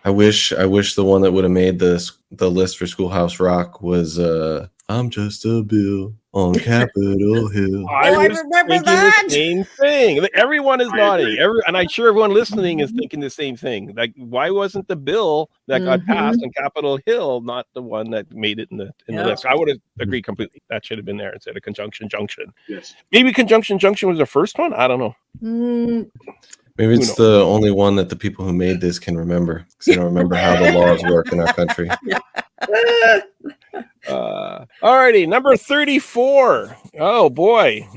Speaker 18: I wish the one that would have made the list for Schoolhouse Rock was I'm just a bill on Capitol Hill.
Speaker 2: I was
Speaker 4: remember
Speaker 2: thinking
Speaker 4: that.
Speaker 2: the same thing. Everyone is nodding. And I'm sure everyone listening is thinking the same thing. Like, why wasn't the bill that got passed on Capitol Hill not the one that made it in the list? I would have agreed completely. That should have been there instead of Conjunction Junction.
Speaker 3: Yes.
Speaker 2: Maybe Conjunction Junction was the first one. I don't know.
Speaker 18: Maybe it's the only one that the people who made this can remember, because they don't remember how the laws work in our country.
Speaker 2: Alrighty, number 34. Oh boy,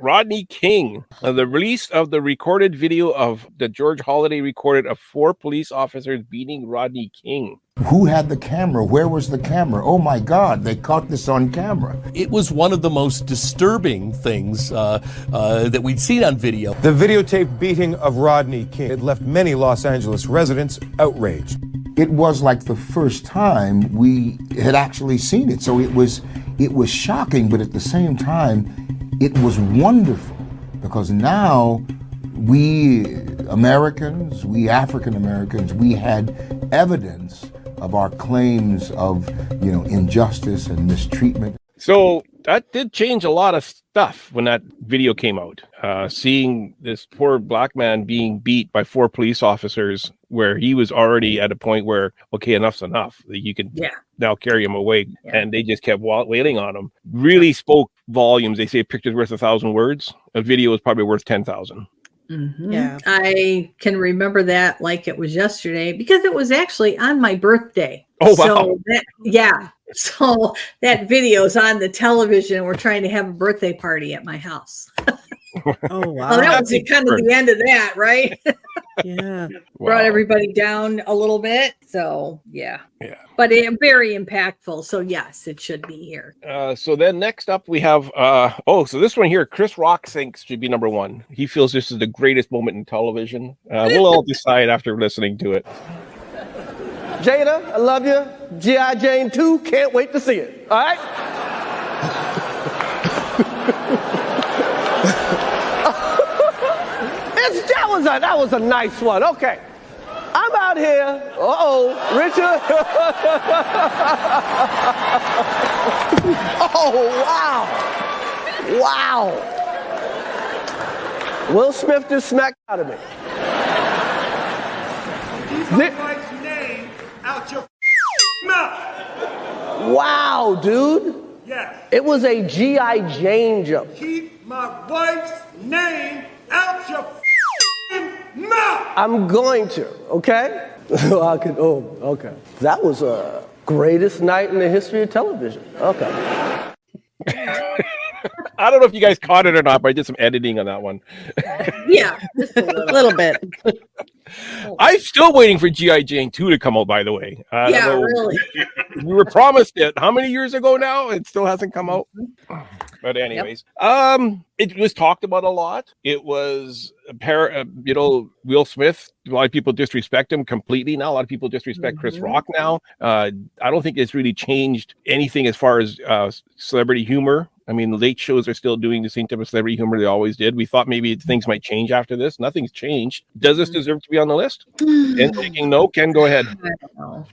Speaker 2: Rodney King. The release of the recorded video of the George Holiday recorded of 4 police officers beating Rodney King.
Speaker 10: Who had the camera? Where was the camera? Oh my God, they caught this on camera.
Speaker 9: It was one of the most disturbing things that we'd seen on video.
Speaker 15: The videotape beating of Rodney King had left many Los Angeles residents outraged.
Speaker 10: It was like the first time we had actually seen it. So it was shocking, but at the same time, it was wonderful, because now we Americans, we African Americans, we had evidence of our claims of, injustice and mistreatment.
Speaker 2: So that did change a lot of stuff when that video came out. Seeing this poor black man being beat by 4 police officers, where he was already at a point where, okay, enough's enough. You can now carry him away. Yeah. And they just kept wailing on him. Really spoke volumes. They say a picture's worth 1,000 words. A video is probably worth 10,000.
Speaker 19: Mm-hmm.
Speaker 4: Yeah,
Speaker 19: I can remember that like it was yesterday, because it was actually on my birthday.
Speaker 2: Oh, wow.
Speaker 19: So that video's on the television. We're trying to have a birthday party at my house.
Speaker 4: Oh wow.
Speaker 19: Well, that was kind of the end of that, right?
Speaker 4: Yeah.
Speaker 19: Brought everybody down a little bit. So yeah. But very impactful. So yes, it should be here.
Speaker 2: So then next up we have so this one here, Chris Rock thinks should be number 1. He feels this is the greatest moment in television. We'll all decide after listening to it.
Speaker 16: Jada, I love you. G.I. Jane 2, can't wait to see it. All right? That was a nice one. Okay. I'm out here. Richard. Oh, wow. Will Smith just smacked out of me.
Speaker 20: Keep my wife's name out your mouth.
Speaker 16: Wow, dude.
Speaker 20: Yes.
Speaker 16: It was a G.I. Jane jump.
Speaker 20: Keep my wife's name out your mouth.
Speaker 16: I'm going to, okay? Okay. That was a greatest night in the history of television. Okay.
Speaker 2: I don't know if you guys caught it or not, but I did some editing on that one.
Speaker 19: Yeah,
Speaker 4: just a little bit.
Speaker 2: I'm still waiting for G.I. Jane 2 to come out, by the way.
Speaker 19: Really.
Speaker 2: We were promised it how many years ago now? It still hasn't come out. But anyways, it was talked about a lot. It was Will Smith. A lot of people disrespect him completely now. A lot of people disrespect Chris Rock now. I don't think it's really changed anything as far as celebrity humor. I mean, the late shows are still doing the same type of celebrity humor they always did. We thought maybe things might change after this. Nothing's changed. Does this deserve to be on the list? And thinking no, Ken, go ahead.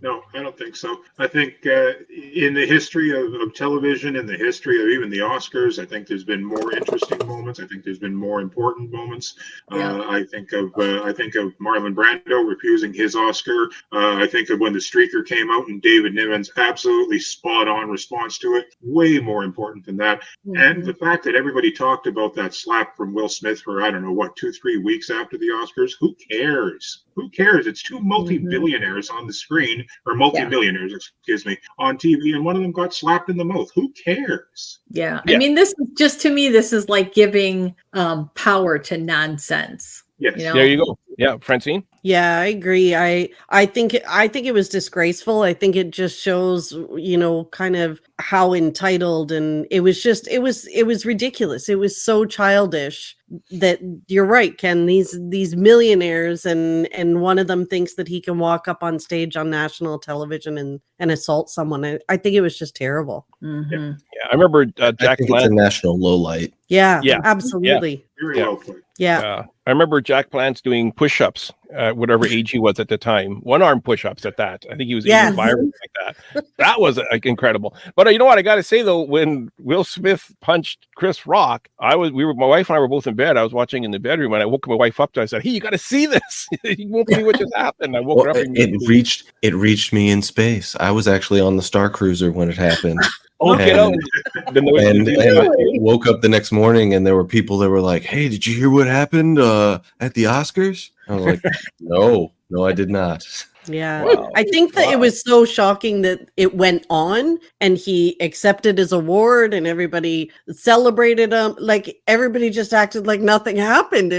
Speaker 3: No, I don't think so. I think in the history of television, in the history of even the Oscars, I think there's been more interesting moments. I think there's been more important moments. I think of Marlon Brando refusing his Oscar. I think of when The Streaker came out and David Niven's absolutely spot on response to it. Way more important than that. And the fact that everybody talked about that slap from Will Smith for, 2-3 weeks after the Oscars. Who cares? Who cares? It's two multi-billionaires on the screen, or multi-millionaires, excuse me, on TV, and one of them got slapped in the mouth. Who cares?
Speaker 19: Yeah. I mean, this is just, to me, this is like giving power to nonsense.
Speaker 3: Yes.
Speaker 2: There you go. Yeah, Francine?
Speaker 4: Yeah, I agree. I think it was disgraceful. I think it just shows, kind of how entitled, and it was ridiculous. It was so childish that you're right, Ken. These millionaires and one of them thinks that he can walk up on stage on national television and assault someone. I think it was just terrible.
Speaker 2: Yeah, I remember Jack.
Speaker 18: I think it's a national lowlight.
Speaker 4: Yeah, absolutely.
Speaker 3: Very well put.
Speaker 4: Yeah.
Speaker 2: I remember Jack Palance doing push-ups at whatever age he was at the time. One-arm push-ups at that. I think he was 85 or something like that. That was incredible. But you know what? I got to say, though, when Will Smith punched Chris Rock, my wife and I were both in bed. I was watching in the bedroom, and I woke my wife up. I said, "Hey, you got to see this. You won't believe what just happened." I woke her up.
Speaker 18: It reached me in space. I was actually on the Star Cruiser when it happened.
Speaker 2: And
Speaker 18: I woke up the next morning and there were people that were like, "Hey, did you hear what happened at the Oscars?" I was like, no, I did not.
Speaker 4: Yeah.
Speaker 2: Wow.
Speaker 4: I think that it was so shocking that it went on and he accepted his award and everybody celebrated him. Like everybody just acted like nothing happened.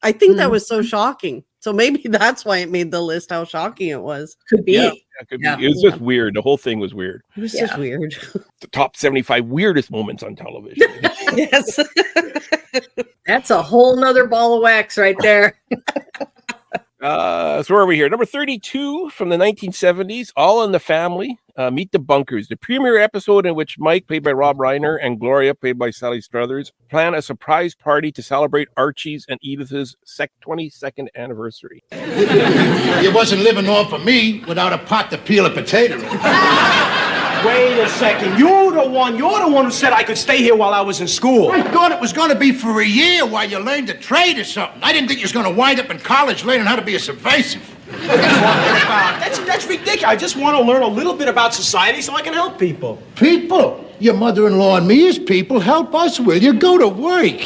Speaker 4: I think that was so shocking. So maybe that's why it made the list, how shocking it was.
Speaker 19: Could be.
Speaker 2: Yeah, could be. It was just weird. The whole thing was weird.
Speaker 4: It was just weird.
Speaker 2: The top 75 weirdest moments on television.
Speaker 4: Yes.
Speaker 19: That's a whole nother ball of wax right there.
Speaker 2: So where are we here? Number 32 from the 1970s, All in the Family, Meet the Bunkers, the premiere episode in which Mike, played by Rob Reiner, and Gloria, played by Sally Struthers, plan a surprise party to celebrate Archie's and Edith's 22nd anniversary.
Speaker 17: You wasn't living on for me without a pot to peel a potato in.
Speaker 21: Wait a second. You're the one who said I could stay here while I was in school.
Speaker 17: I thought it was going to be for a year while you learned a trade or something. I didn't think you was going to wind up in college learning how to be a subversive.
Speaker 21: That's ridiculous. I just want to learn a little bit about society so I can help people.
Speaker 17: People? Your mother-in-law and me as people. Help us, will you? Go to work.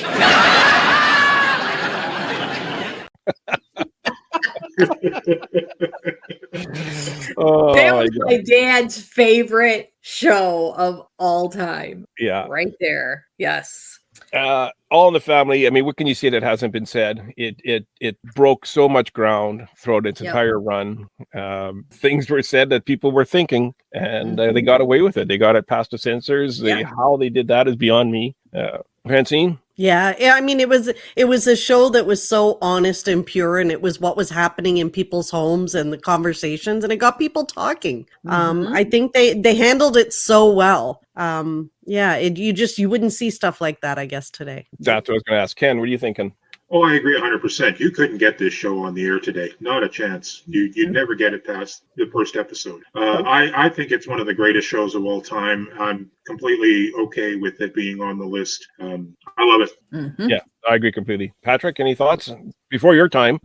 Speaker 19: That was my dad's favorite show of all time.
Speaker 2: Yeah.
Speaker 19: Right there. Yes.
Speaker 2: All in the Family. I mean, what can you say that hasn't been said? It broke so much ground throughout its entire run. Things were said that people were thinking, and they got away with it. They got it past the censors. How they did that is beyond me. Francine?
Speaker 4: Yeah, I mean, it was a show that was so honest and pure, and it was what was happening in people's homes and the conversations, and it got people talking. I think they handled it so well. You wouldn't see stuff like that, I guess, today.
Speaker 2: That's what I was going to ask. Ken, what are you thinking?
Speaker 3: Oh, I agree 100%. You couldn't get this show on the air today. Not a chance. You'd never get it past the first episode. I think it's one of the greatest shows of all time. I'm completely okay with it being on the list. I love it.
Speaker 2: Yeah, I agree completely. Patrick, any thoughts? Before your time.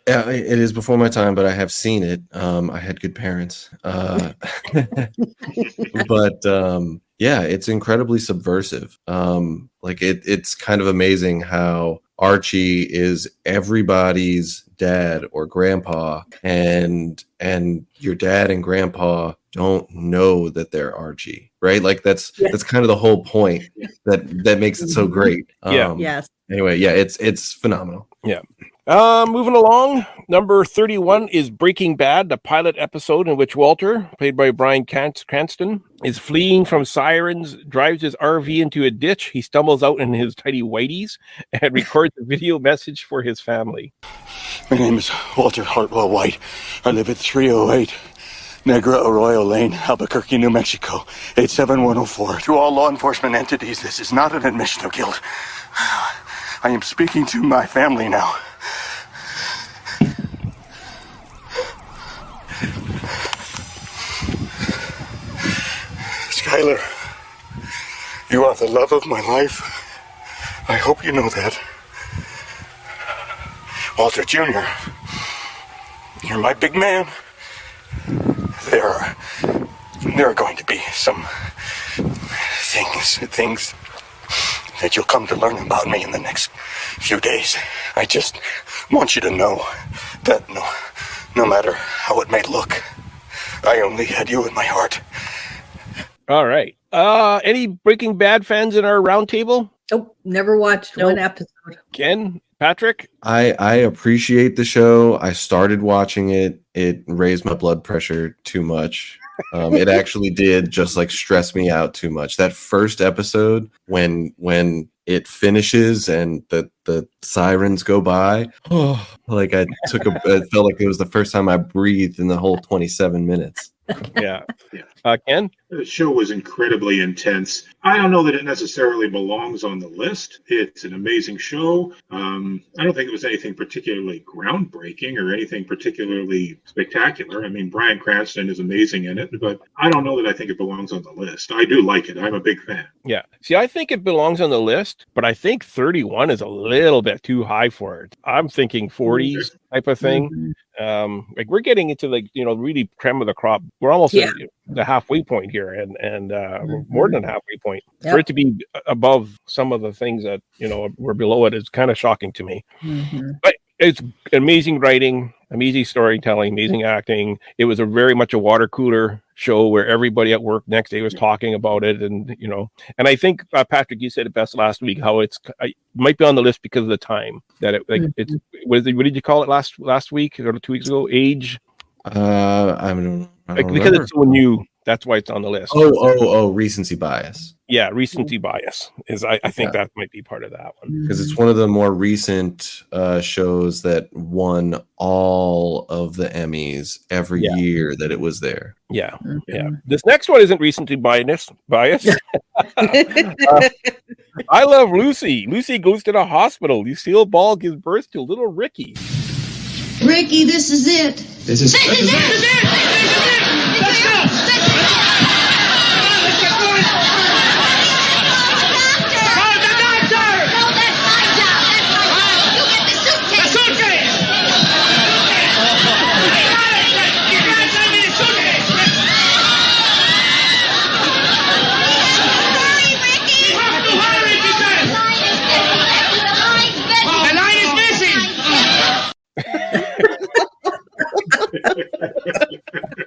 Speaker 18: Yeah, it is before my time, but I have seen it. I had good parents. But yeah, it's incredibly subversive. It's kind of amazing how Archie is everybody's dad or grandpa, and your dad and grandpa don't know that they're Archie, right? Like that's kind of the whole point that makes it so great.
Speaker 4: Yes.
Speaker 18: Anyway, yeah, it's phenomenal.
Speaker 2: Yeah. Moving along, number 31 is Breaking Bad, the pilot episode in which Walter, played by Bryan Cranston, is fleeing from sirens, drives his RV into a ditch. He stumbles out in his tidy whities and records a video message for his family.
Speaker 1: My name is Walter Hartwell White. I live at 308 Negra Arroyo Lane, Albuquerque, New Mexico, 87104. To all law enforcement entities, this is not an admission of guilt. I am speaking to my family now. Skylar, you are the love of my life. I hope you know that. Walter Jr., you're my big man. There are going to be some things that you'll come to learn about me in the next few days. I just want you to know that no matter how it may look, I only had you in my heart.
Speaker 2: All right. Any Breaking Bad fans in our roundtable?
Speaker 19: Nope, never watched one episode.
Speaker 2: Ken, Patrick?
Speaker 18: I appreciate the show. I started watching it. It raised my blood pressure too much. It actually did just like stress me out too much. That first episode when it finishes and the sirens go by, like I felt like it was the first time I breathed in the whole 27 minutes.
Speaker 2: Yeah. Ken?
Speaker 3: The show was incredibly intense. I don't know that it necessarily belongs on the list. It's an amazing show. I don't think it was anything particularly groundbreaking or anything particularly spectacular. I mean, Bryan Cranston is amazing in it, but I don't know that I think it belongs on the list. I do like it. I'm a big fan.
Speaker 2: Yeah. See, I think it belongs on the list, but I think 31 is a little bit too high for it. I'm thinking 40s type of thing. Like we're getting into really creme of the crop. We're almost at the halfway point here, and more than halfway point. For it to be above some of the things that we're below it is kind of shocking to me. But it's amazing writing, amazing storytelling, amazing acting. It was very much a water cooler show where everybody at work next day was talking about it, and and I think Patrick, you said it best last week, how it might be on the list because of the time that it's what did you call it last week or 2 weeks ago? Age.
Speaker 18: I don't
Speaker 2: because it's so new. That's why it's on the list.
Speaker 18: Oh, recency bias.
Speaker 2: Yeah, recency bias is. I think that might be part of that one
Speaker 18: because it's one of the more recent shows that won all of the Emmys every year that it was there.
Speaker 2: Yeah. This next one isn't recency bias. I Love Lucy. Lucy goes to the hospital. Lucille Ball gives birth to little Ricky.
Speaker 5: Ricky, this is it.
Speaker 20: This is it. Let's go.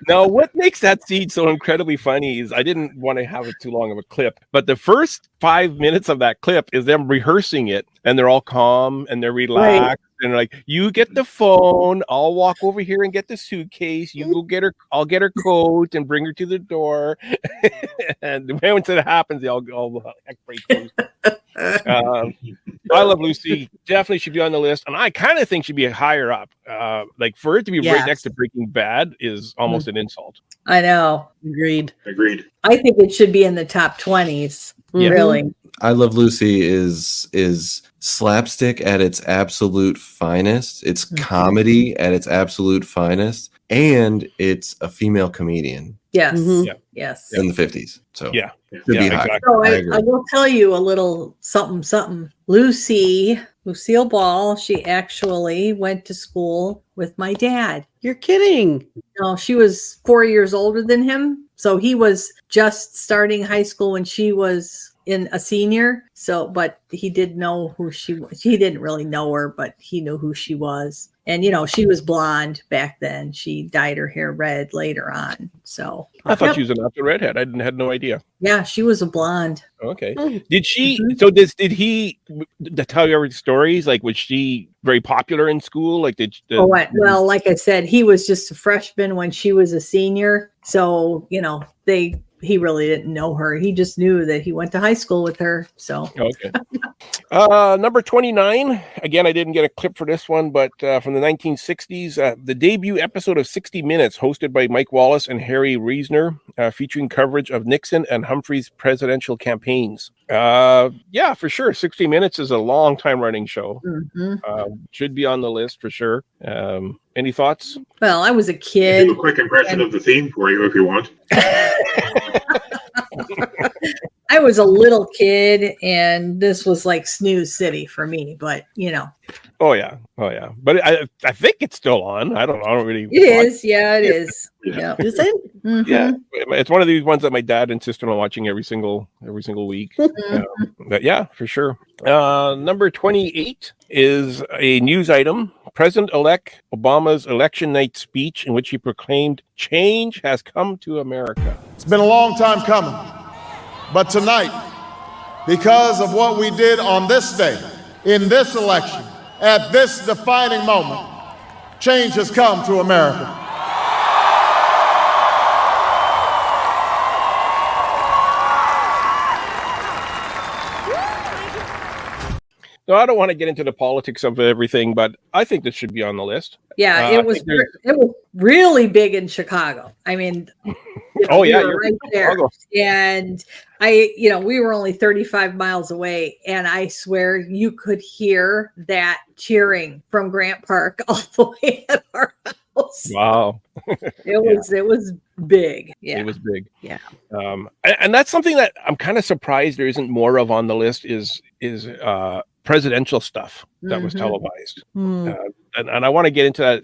Speaker 2: Now, what makes that scene so incredibly funny is I didn't want to have it too long of a clip, but the first 5 minutes of that clip is them rehearsing it, and they're all calm and they're relaxed. Right. And like, you get the phone, I'll walk over here and get the suitcase. You go get her, I'll get her coat and bring her to the door. And when it happens, they all act pretty close. I Love Lucy definitely should be on the list, and I kind of think should be higher up. Like for it to be right next to Breaking Bad is almost an insult.
Speaker 19: I know.
Speaker 4: Agreed.
Speaker 19: I think it should be in the top 20s.
Speaker 2: Yeah.
Speaker 19: Really.
Speaker 18: I Love Lucy is slapstick at its absolute finest. It's comedy at its absolute finest, and it's a female comedian.
Speaker 19: Yes.
Speaker 2: Yeah.
Speaker 19: Yes.
Speaker 18: In the 50s. So
Speaker 2: yeah.
Speaker 18: Should be high.
Speaker 2: Exactly.
Speaker 19: So I will tell you a little something. Lucille Ball, she actually went to school with my dad.
Speaker 4: You're kidding.
Speaker 19: No, she was 4 years older than him. So he was just starting high school when she was in a senior. So, but he did know who she was. He didn't really know her, but he knew who she was. And, she was blonde back then. She dyed her hair red later on. So
Speaker 2: I thought she was an natural redhead. I had no idea.
Speaker 19: Yeah, she was a blonde.
Speaker 2: Okay. Did she? So did he tell you every stories? Like, was she very popular in school? Like,
Speaker 19: Well, like I said, he was just a freshman when she was a senior. So he really didn't know her. He just knew that he went to high school with her. So
Speaker 2: okay. Number 29. Again, I didn't get a clip for this one, but from the 1960s, the debut episode of 60 Minutes, hosted by Mike Wallace and Harry Reisner, featuring coverage of Nixon and Humphrey's presidential campaigns. Yeah, for sure. 60 Minutes is a long time running show. Should be on the list for sure. Any thoughts?
Speaker 19: Well, I was a kid.
Speaker 3: Do a quick impression of the theme for you if you want.
Speaker 19: I was a little kid, and this was like Snooze City for me. But
Speaker 2: Oh yeah. But I think it's still on. I don't really.
Speaker 19: It is. Yeah, it is. Yeah.
Speaker 4: Is it? Mm-hmm.
Speaker 2: Yeah, it's one of these ones that my dad insisted on watching every single week. But yeah, for sure. Number 28 is a news item. President-elect Obama's election night speech in which he proclaimed change has come to America.
Speaker 13: It's been a long time coming, but tonight, because of what we did on this day, in this election, at this defining moment, change has come to America.
Speaker 2: No, I don't want to get into the politics of everything, but I think this should be on the list.
Speaker 19: Yeah, it was really big in Chicago. I mean,
Speaker 2: you're
Speaker 19: right there. Chicago. And we were only 35 miles away, and I swear you could hear that cheering from Grant Park all the way at our house.
Speaker 2: Wow.
Speaker 19: It was big. Yeah.
Speaker 2: It was big.
Speaker 19: Yeah.
Speaker 2: And that's something that I'm kind of surprised there isn't more of on the list is presidential stuff that was televised. And I want to get into that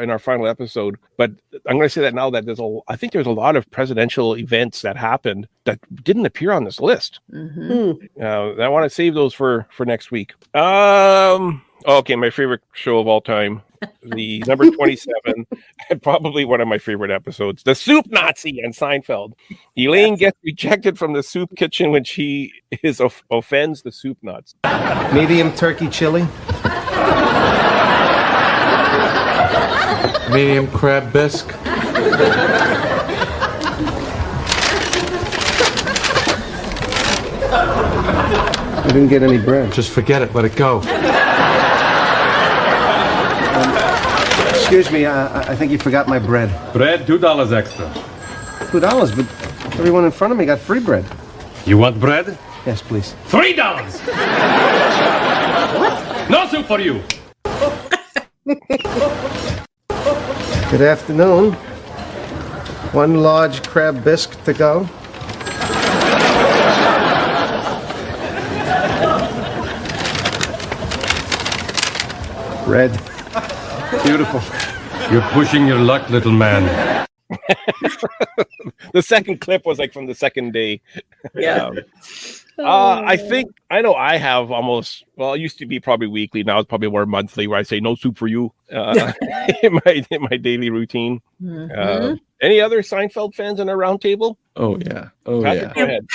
Speaker 2: in our final episode, but I'm going to say that now that I think there's a lot of presidential events that happened that didn't appear on this list. I want to save those for next week. Okay, my favorite show of all time, the number 27, and probably one of my favorite episodes, The Soup Nazi and Seinfeld. Elaine gets rejected from the soup kitchen when she offends the soup nuts.
Speaker 22: Medium turkey chili. Medium crab bisque.
Speaker 13: I didn't get any bread.
Speaker 22: Just forget it. Let it go.
Speaker 13: Excuse me, I think you forgot my bread.
Speaker 22: Bread, $2 extra.
Speaker 13: $2, but everyone in front of me got free bread.
Speaker 22: You want bread?
Speaker 13: Yes, please.
Speaker 22: $3. No soup for you.
Speaker 13: Good afternoon. One large crab bisque to go. Red. Beautiful.
Speaker 22: You're pushing your luck, little man.
Speaker 2: The second clip was like from the second day.
Speaker 19: Yeah.
Speaker 2: I think I know I have almost. Well, it used to be probably weekly. Now it's probably more monthly. Where I say no soup for you in my daily routine. Any other Seinfeld fans in our roundtable?
Speaker 18: Oh yeah.
Speaker 2: Patrick, go ahead.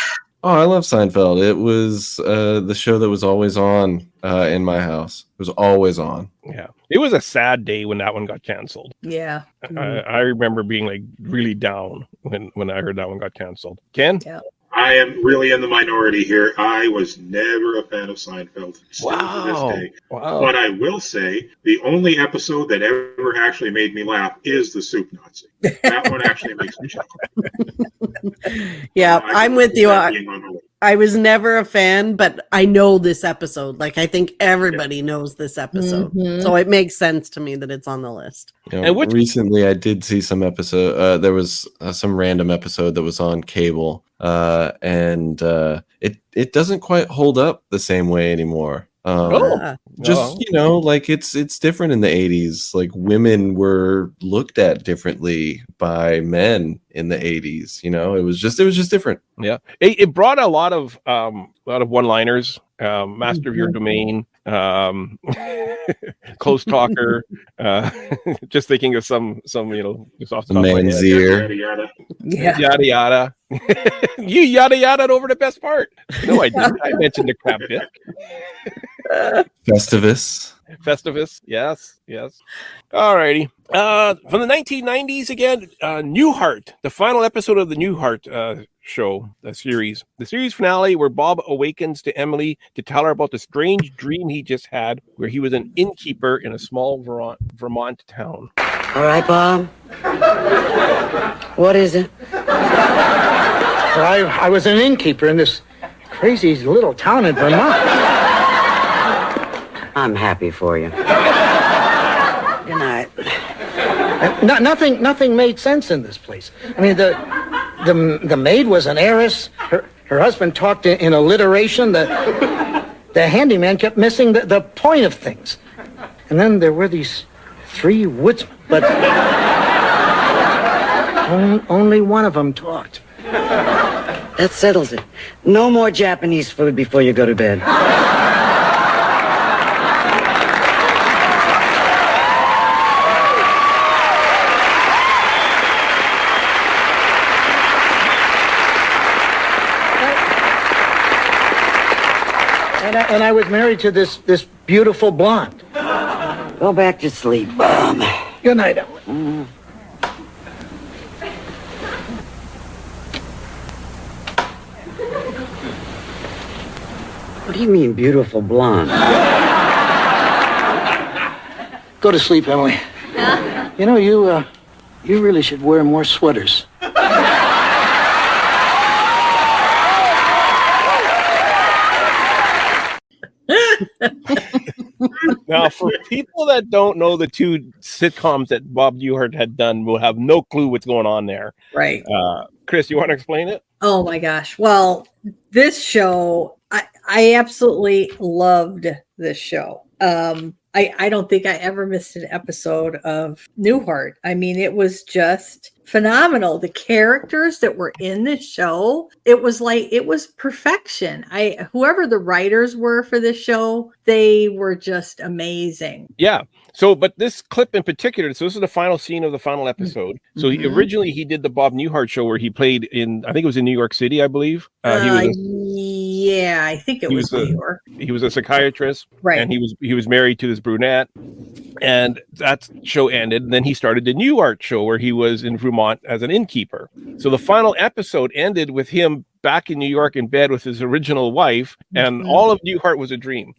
Speaker 18: Oh, I love Seinfeld. It was the show that was always on in my house. It was always on.
Speaker 2: Yeah, it was a sad day when that one got canceled.
Speaker 19: Yeah.
Speaker 2: I remember being like really down when I heard that one got canceled. Ken?
Speaker 19: Yeah.
Speaker 3: I am really in the minority here. I was never a fan of Seinfeld. Still to this day.
Speaker 2: Wow.
Speaker 3: But I will say the only episode that ever actually made me laugh is the Soup Nazi. That one actually makes me chuckle.
Speaker 4: Yeah, I'm with you. I was never a fan, but I know this episode. Like, I think everybody knows this episode. So it makes sense to me that it's on the list.
Speaker 18: You know, recently, I did see some episode. There was some random episode that was on cable, and it doesn't quite hold up the same way anymore. You know, like it's different in the 80s. Like women were looked at differently by men in the 80s. You know, it was just different.
Speaker 2: Yeah, it brought a lot of one-liners. Master of your domain, close talker. Just thinking of some just off the top of my head.
Speaker 18: Yada
Speaker 3: yada.
Speaker 19: Yeah.
Speaker 2: Yada yada. You yada yada over the best part. No, I didn't. I mentioned the crab dick. Festivus. Yes. All righty. From the 1990s again, Newhart, the final episode of the Newhart show, the series finale, where Bob awakens to Emily to tell her about the strange dream he just had, where he was an innkeeper in a small Vermont town.
Speaker 7: All right, Bob. What is it?
Speaker 21: Well, I was an innkeeper in this crazy little town in Vermont.
Speaker 7: I'm happy for you. Good night.
Speaker 21: Nothing made sense in this place. I mean, the maid was an heiress. Her husband talked in alliteration. The handyman kept missing the point of things. And then there were these three woodsmen, but only one of them talked.
Speaker 7: That settles it. No more Japanese food before you go to bed.
Speaker 21: And I was married to this beautiful blonde.
Speaker 7: Go back to sleep, Bob.
Speaker 21: Good night, Ellen.
Speaker 7: What do you mean, beautiful blonde?
Speaker 21: Go to sleep, Emily. You know, you really should wear more sweaters.
Speaker 2: Now, for people that don't know the two sitcoms that Bob Newhart had done, will have no clue what's going on there.
Speaker 19: Right.
Speaker 2: Chris, you want to explain it?
Speaker 19: Oh my gosh. Well, this show, I absolutely loved this show. I don't think I ever missed an episode of Newhart. I mean, it was just phenomenal. The characters that were in this show, it was perfection. Whoever the writers were for this show, they were just amazing.
Speaker 2: Yeah. So, but this clip in particular, so this is the final scene of the final episode. So originally he did the Bob Newhart show where he played in, I think it was in New York City, I believe.
Speaker 19: Yeah, I think it was New York.
Speaker 2: He was a psychiatrist,
Speaker 19: right?
Speaker 2: And he was married to this brunette, and that show ended. And then he started the Newhart show where he was in Vermont as an innkeeper. So the final episode ended with him back in New York in bed with his original wife, and all of Newhart was a dream.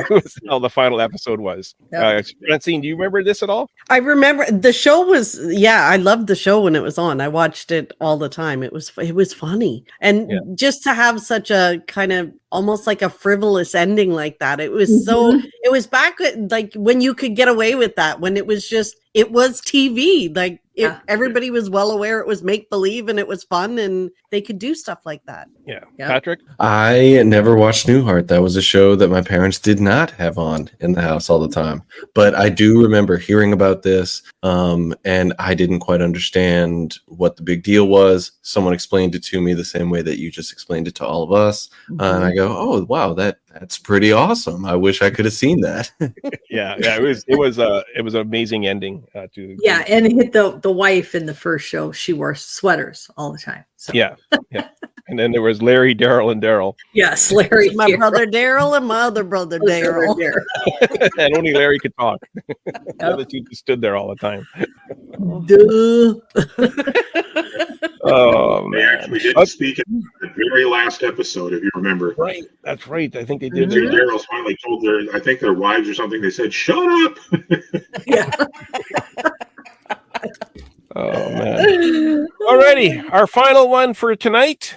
Speaker 2: Was how the final episode was.
Speaker 19: Yep.
Speaker 2: Francine, do you remember this at all?
Speaker 4: I remember the show was, I loved the show when it was on. I watched it all the time. It was funny. And just to have such a kind of almost like a frivolous ending like that. It was it was back like when you could get away with that, when it was just, it was TV. Like everybody was well aware it was make believe and it was fun and they could do stuff like that.
Speaker 2: Yeah. Patrick?
Speaker 18: I never watched Newhart. That was a show that my parents did not have on in the house all the time. But I do remember hearing about this, and I didn't quite understand what the big deal was. Someone explained it to me the same way that you just explained it to all of us. And I go, oh, wow, that's pretty awesome. I wish I could have seen that.
Speaker 2: Yeah, it was an amazing ending to.
Speaker 19: Yeah, and it hit the wife in the first show. She wore sweaters all the time. So.
Speaker 2: Yeah. And then there was Larry, Daryl, and Daryl.
Speaker 19: Yes, Larry,
Speaker 4: my brother Daryl, and my other brother Daryl.
Speaker 2: And only Larry could talk. The other two just stood there all the time. Oh man!
Speaker 3: We didn't speak in the very last episode, if you remember.
Speaker 2: Right, that's right. I think they did.
Speaker 3: Daryl's finally told their wives or something. They said, "Shut up."
Speaker 19: Yeah.
Speaker 2: Oh man! Alrighty, our final one for tonight,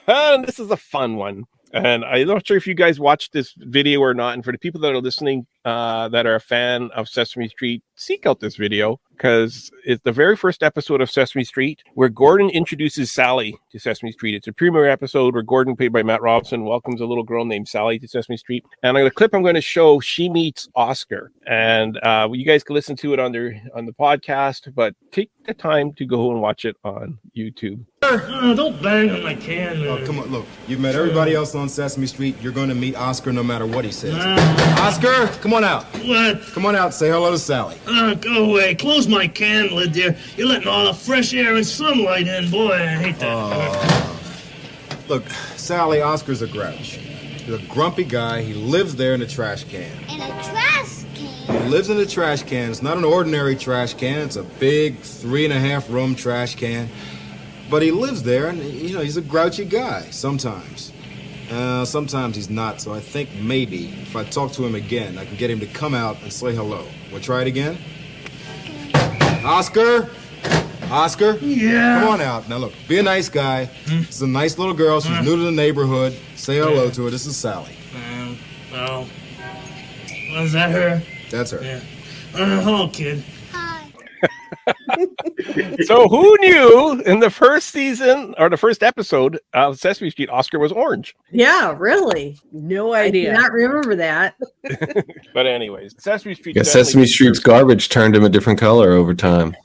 Speaker 2: and this is a fun one. And I'm not sure if you guys watched this video or not. And for the people that are listening, that are a fan of Sesame Street, seek out this video because it's the very first episode of Sesame Street where Gordon introduces Sally to Sesame Street. It's a premiere episode where Gordon, played by Matt Robinson, welcomes a little girl named Sally to Sesame Street. And the clip I'm going to show, she meets Oscar. And you guys can listen to it on the podcast, but take the time to go and watch it on YouTube.
Speaker 8: Don't bang on my can.
Speaker 11: Oh, come on, look. You've met everybody else on Sesame Street. You're going to meet Oscar no matter what he says. Oscar, come on out.
Speaker 8: What?
Speaker 11: Come on out and say hello to Sally.
Speaker 8: Go away. Close my can lid there. You're letting all the fresh air and sunlight in. Boy, I hate that.
Speaker 11: Look, Sally, Oscar's a grouch. He's a grumpy guy. He lives there in a trash can.
Speaker 5: In a trash can?
Speaker 11: He lives in a trash can. It's not an ordinary trash can. It's a big 3.5-room trash can. But he lives there, and, he's a grouchy guy sometimes. Sometimes he's not, so I think maybe if I talk to him again, I can get him to come out and say hello. We'll try it again? Oscar? Oscar?
Speaker 8: Yeah?
Speaker 11: Come on out. Now, look, be a nice guy. This is a nice little girl. She's new to the neighborhood. Say hello to her. This is Sally.
Speaker 8: Oh. Was that her?
Speaker 11: That's her.
Speaker 8: Yeah. Hello, kid.
Speaker 2: So who knew in the first season or the first episode of Sesame Street, Oscar was orange?
Speaker 19: Yeah, really.
Speaker 4: No idea.
Speaker 19: I do not remember that.
Speaker 2: But anyways, Sesame Street.
Speaker 18: Yeah, Sesame Street's garbage turned him a different color over time.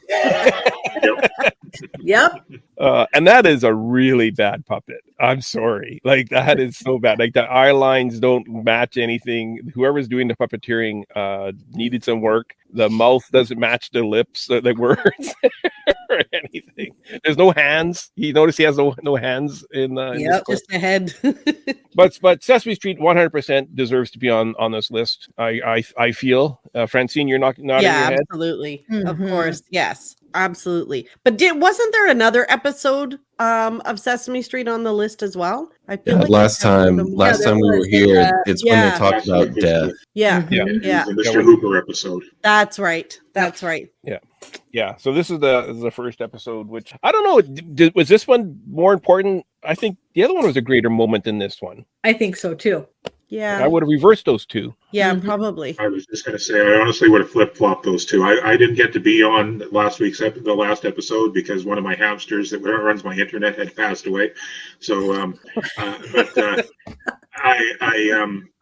Speaker 19: Yep.
Speaker 2: And that is a really bad puppet. I'm sorry. Like, that is so bad. Like, the eye lines don't match anything. Whoever's doing the puppeteering needed some work. The mouth doesn't match the lips, the words, or anything. There's no hands. You notice he has no hands in
Speaker 4: yeah, just a head.
Speaker 2: But Sesame Street 100% deserves to be on this list. I feel. Francine, you're not in your head?
Speaker 4: Absolutely. Of course. Yes. Absolutely. But wasn't there another episode of Sesame Street on the list as well? I feel like
Speaker 18: last time we were here, it's when they talked about death.
Speaker 4: Yeah.
Speaker 3: The Mr. Hooper episode.
Speaker 4: That's right.
Speaker 2: Yeah. So this is the first episode, which I don't know. Was this one more important? I think the other one was a greater moment than this one.
Speaker 19: I think so too.
Speaker 4: Yeah.
Speaker 2: I would have reversed those two.
Speaker 4: Yeah, probably.
Speaker 3: I was just going to say, I honestly would have flip-flopped those two. I didn't get to be on the last episode because one of my hamsters that runs my internet had passed away. So,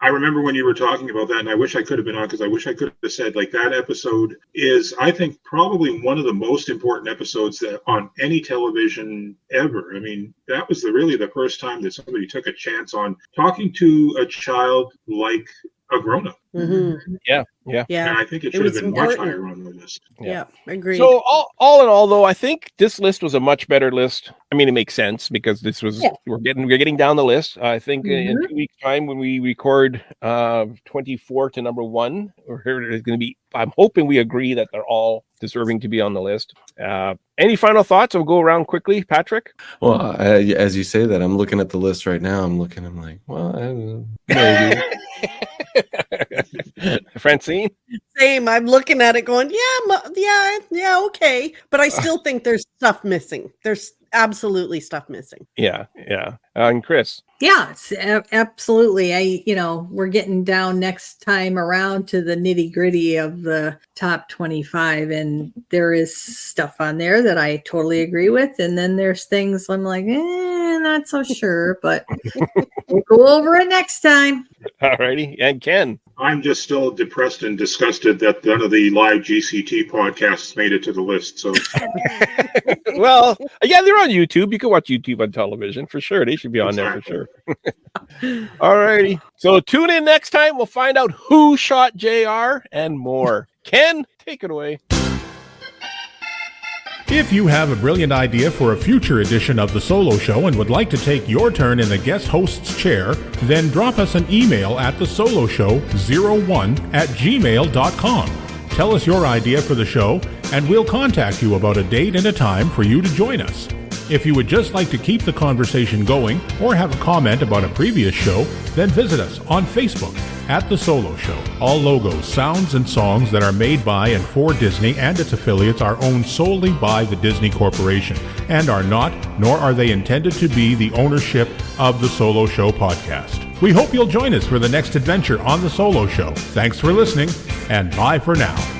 Speaker 3: I remember when you were talking about that, and I wish I could have been on because I wish I could have said, like, that episode is, I think, probably one of the most important episodes that on any television ever. I mean, that was really the first time that somebody took a chance on talking to a child like a grown-up.
Speaker 4: Mm-hmm.
Speaker 2: Yeah.
Speaker 3: And I think it should have been much higher on the list.
Speaker 4: Yeah, agreed.
Speaker 2: So all in all, though, I think this list was a much better list. I mean, it makes sense because this was we're getting down the list. I think in 2 weeks' time when we record 24 to number 1, it's going to be. I'm hoping we agree that they're all deserving to be on the list. Any final thoughts? I'll go around quickly, Patrick.
Speaker 18: Well, as you say that, I'm looking at the list right now. I'm like, well, maybe.
Speaker 2: Francine?
Speaker 4: Same. I'm looking at it going, yeah, okay. But I still think there's stuff missing. absolutely stuff missing.
Speaker 2: Yeah. And Kris.
Speaker 19: Yeah, absolutely. We're getting down next time around to the nitty gritty of the top 25, and there is stuff on there that I totally agree with. And then there's things I'm like, not so sure, but we'll go over it next time.
Speaker 2: All righty. And Ken.
Speaker 3: I'm just still depressed and disgusted that none of the live GCT podcasts made it to the list. So,
Speaker 2: well, yeah, they're on YouTube. You can watch YouTube on television for sure. They should be on there for sure. All righty. So tune in next time. We'll find out who shot JR and more. Ken, take it away.
Speaker 12: If you have a brilliant idea for a future edition of The Solo Show and would like to take your turn in the guest host's chair, then drop us an email at thesoloshow01@gmail.com. Tell us your idea for the show, and we'll contact you about a date and a time for you to join us. If you would just like to keep the conversation going or have a comment about a previous show, then visit us on Facebook at The Solo Show. All logos, sounds, and songs that are made by and for Disney and its affiliates are owned solely by the Disney Corporation and are not, nor are they intended to be, the ownership of The Solo Show podcast. We hope you'll join us for the next adventure on The Solo Show. Thanks for listening, and bye for now.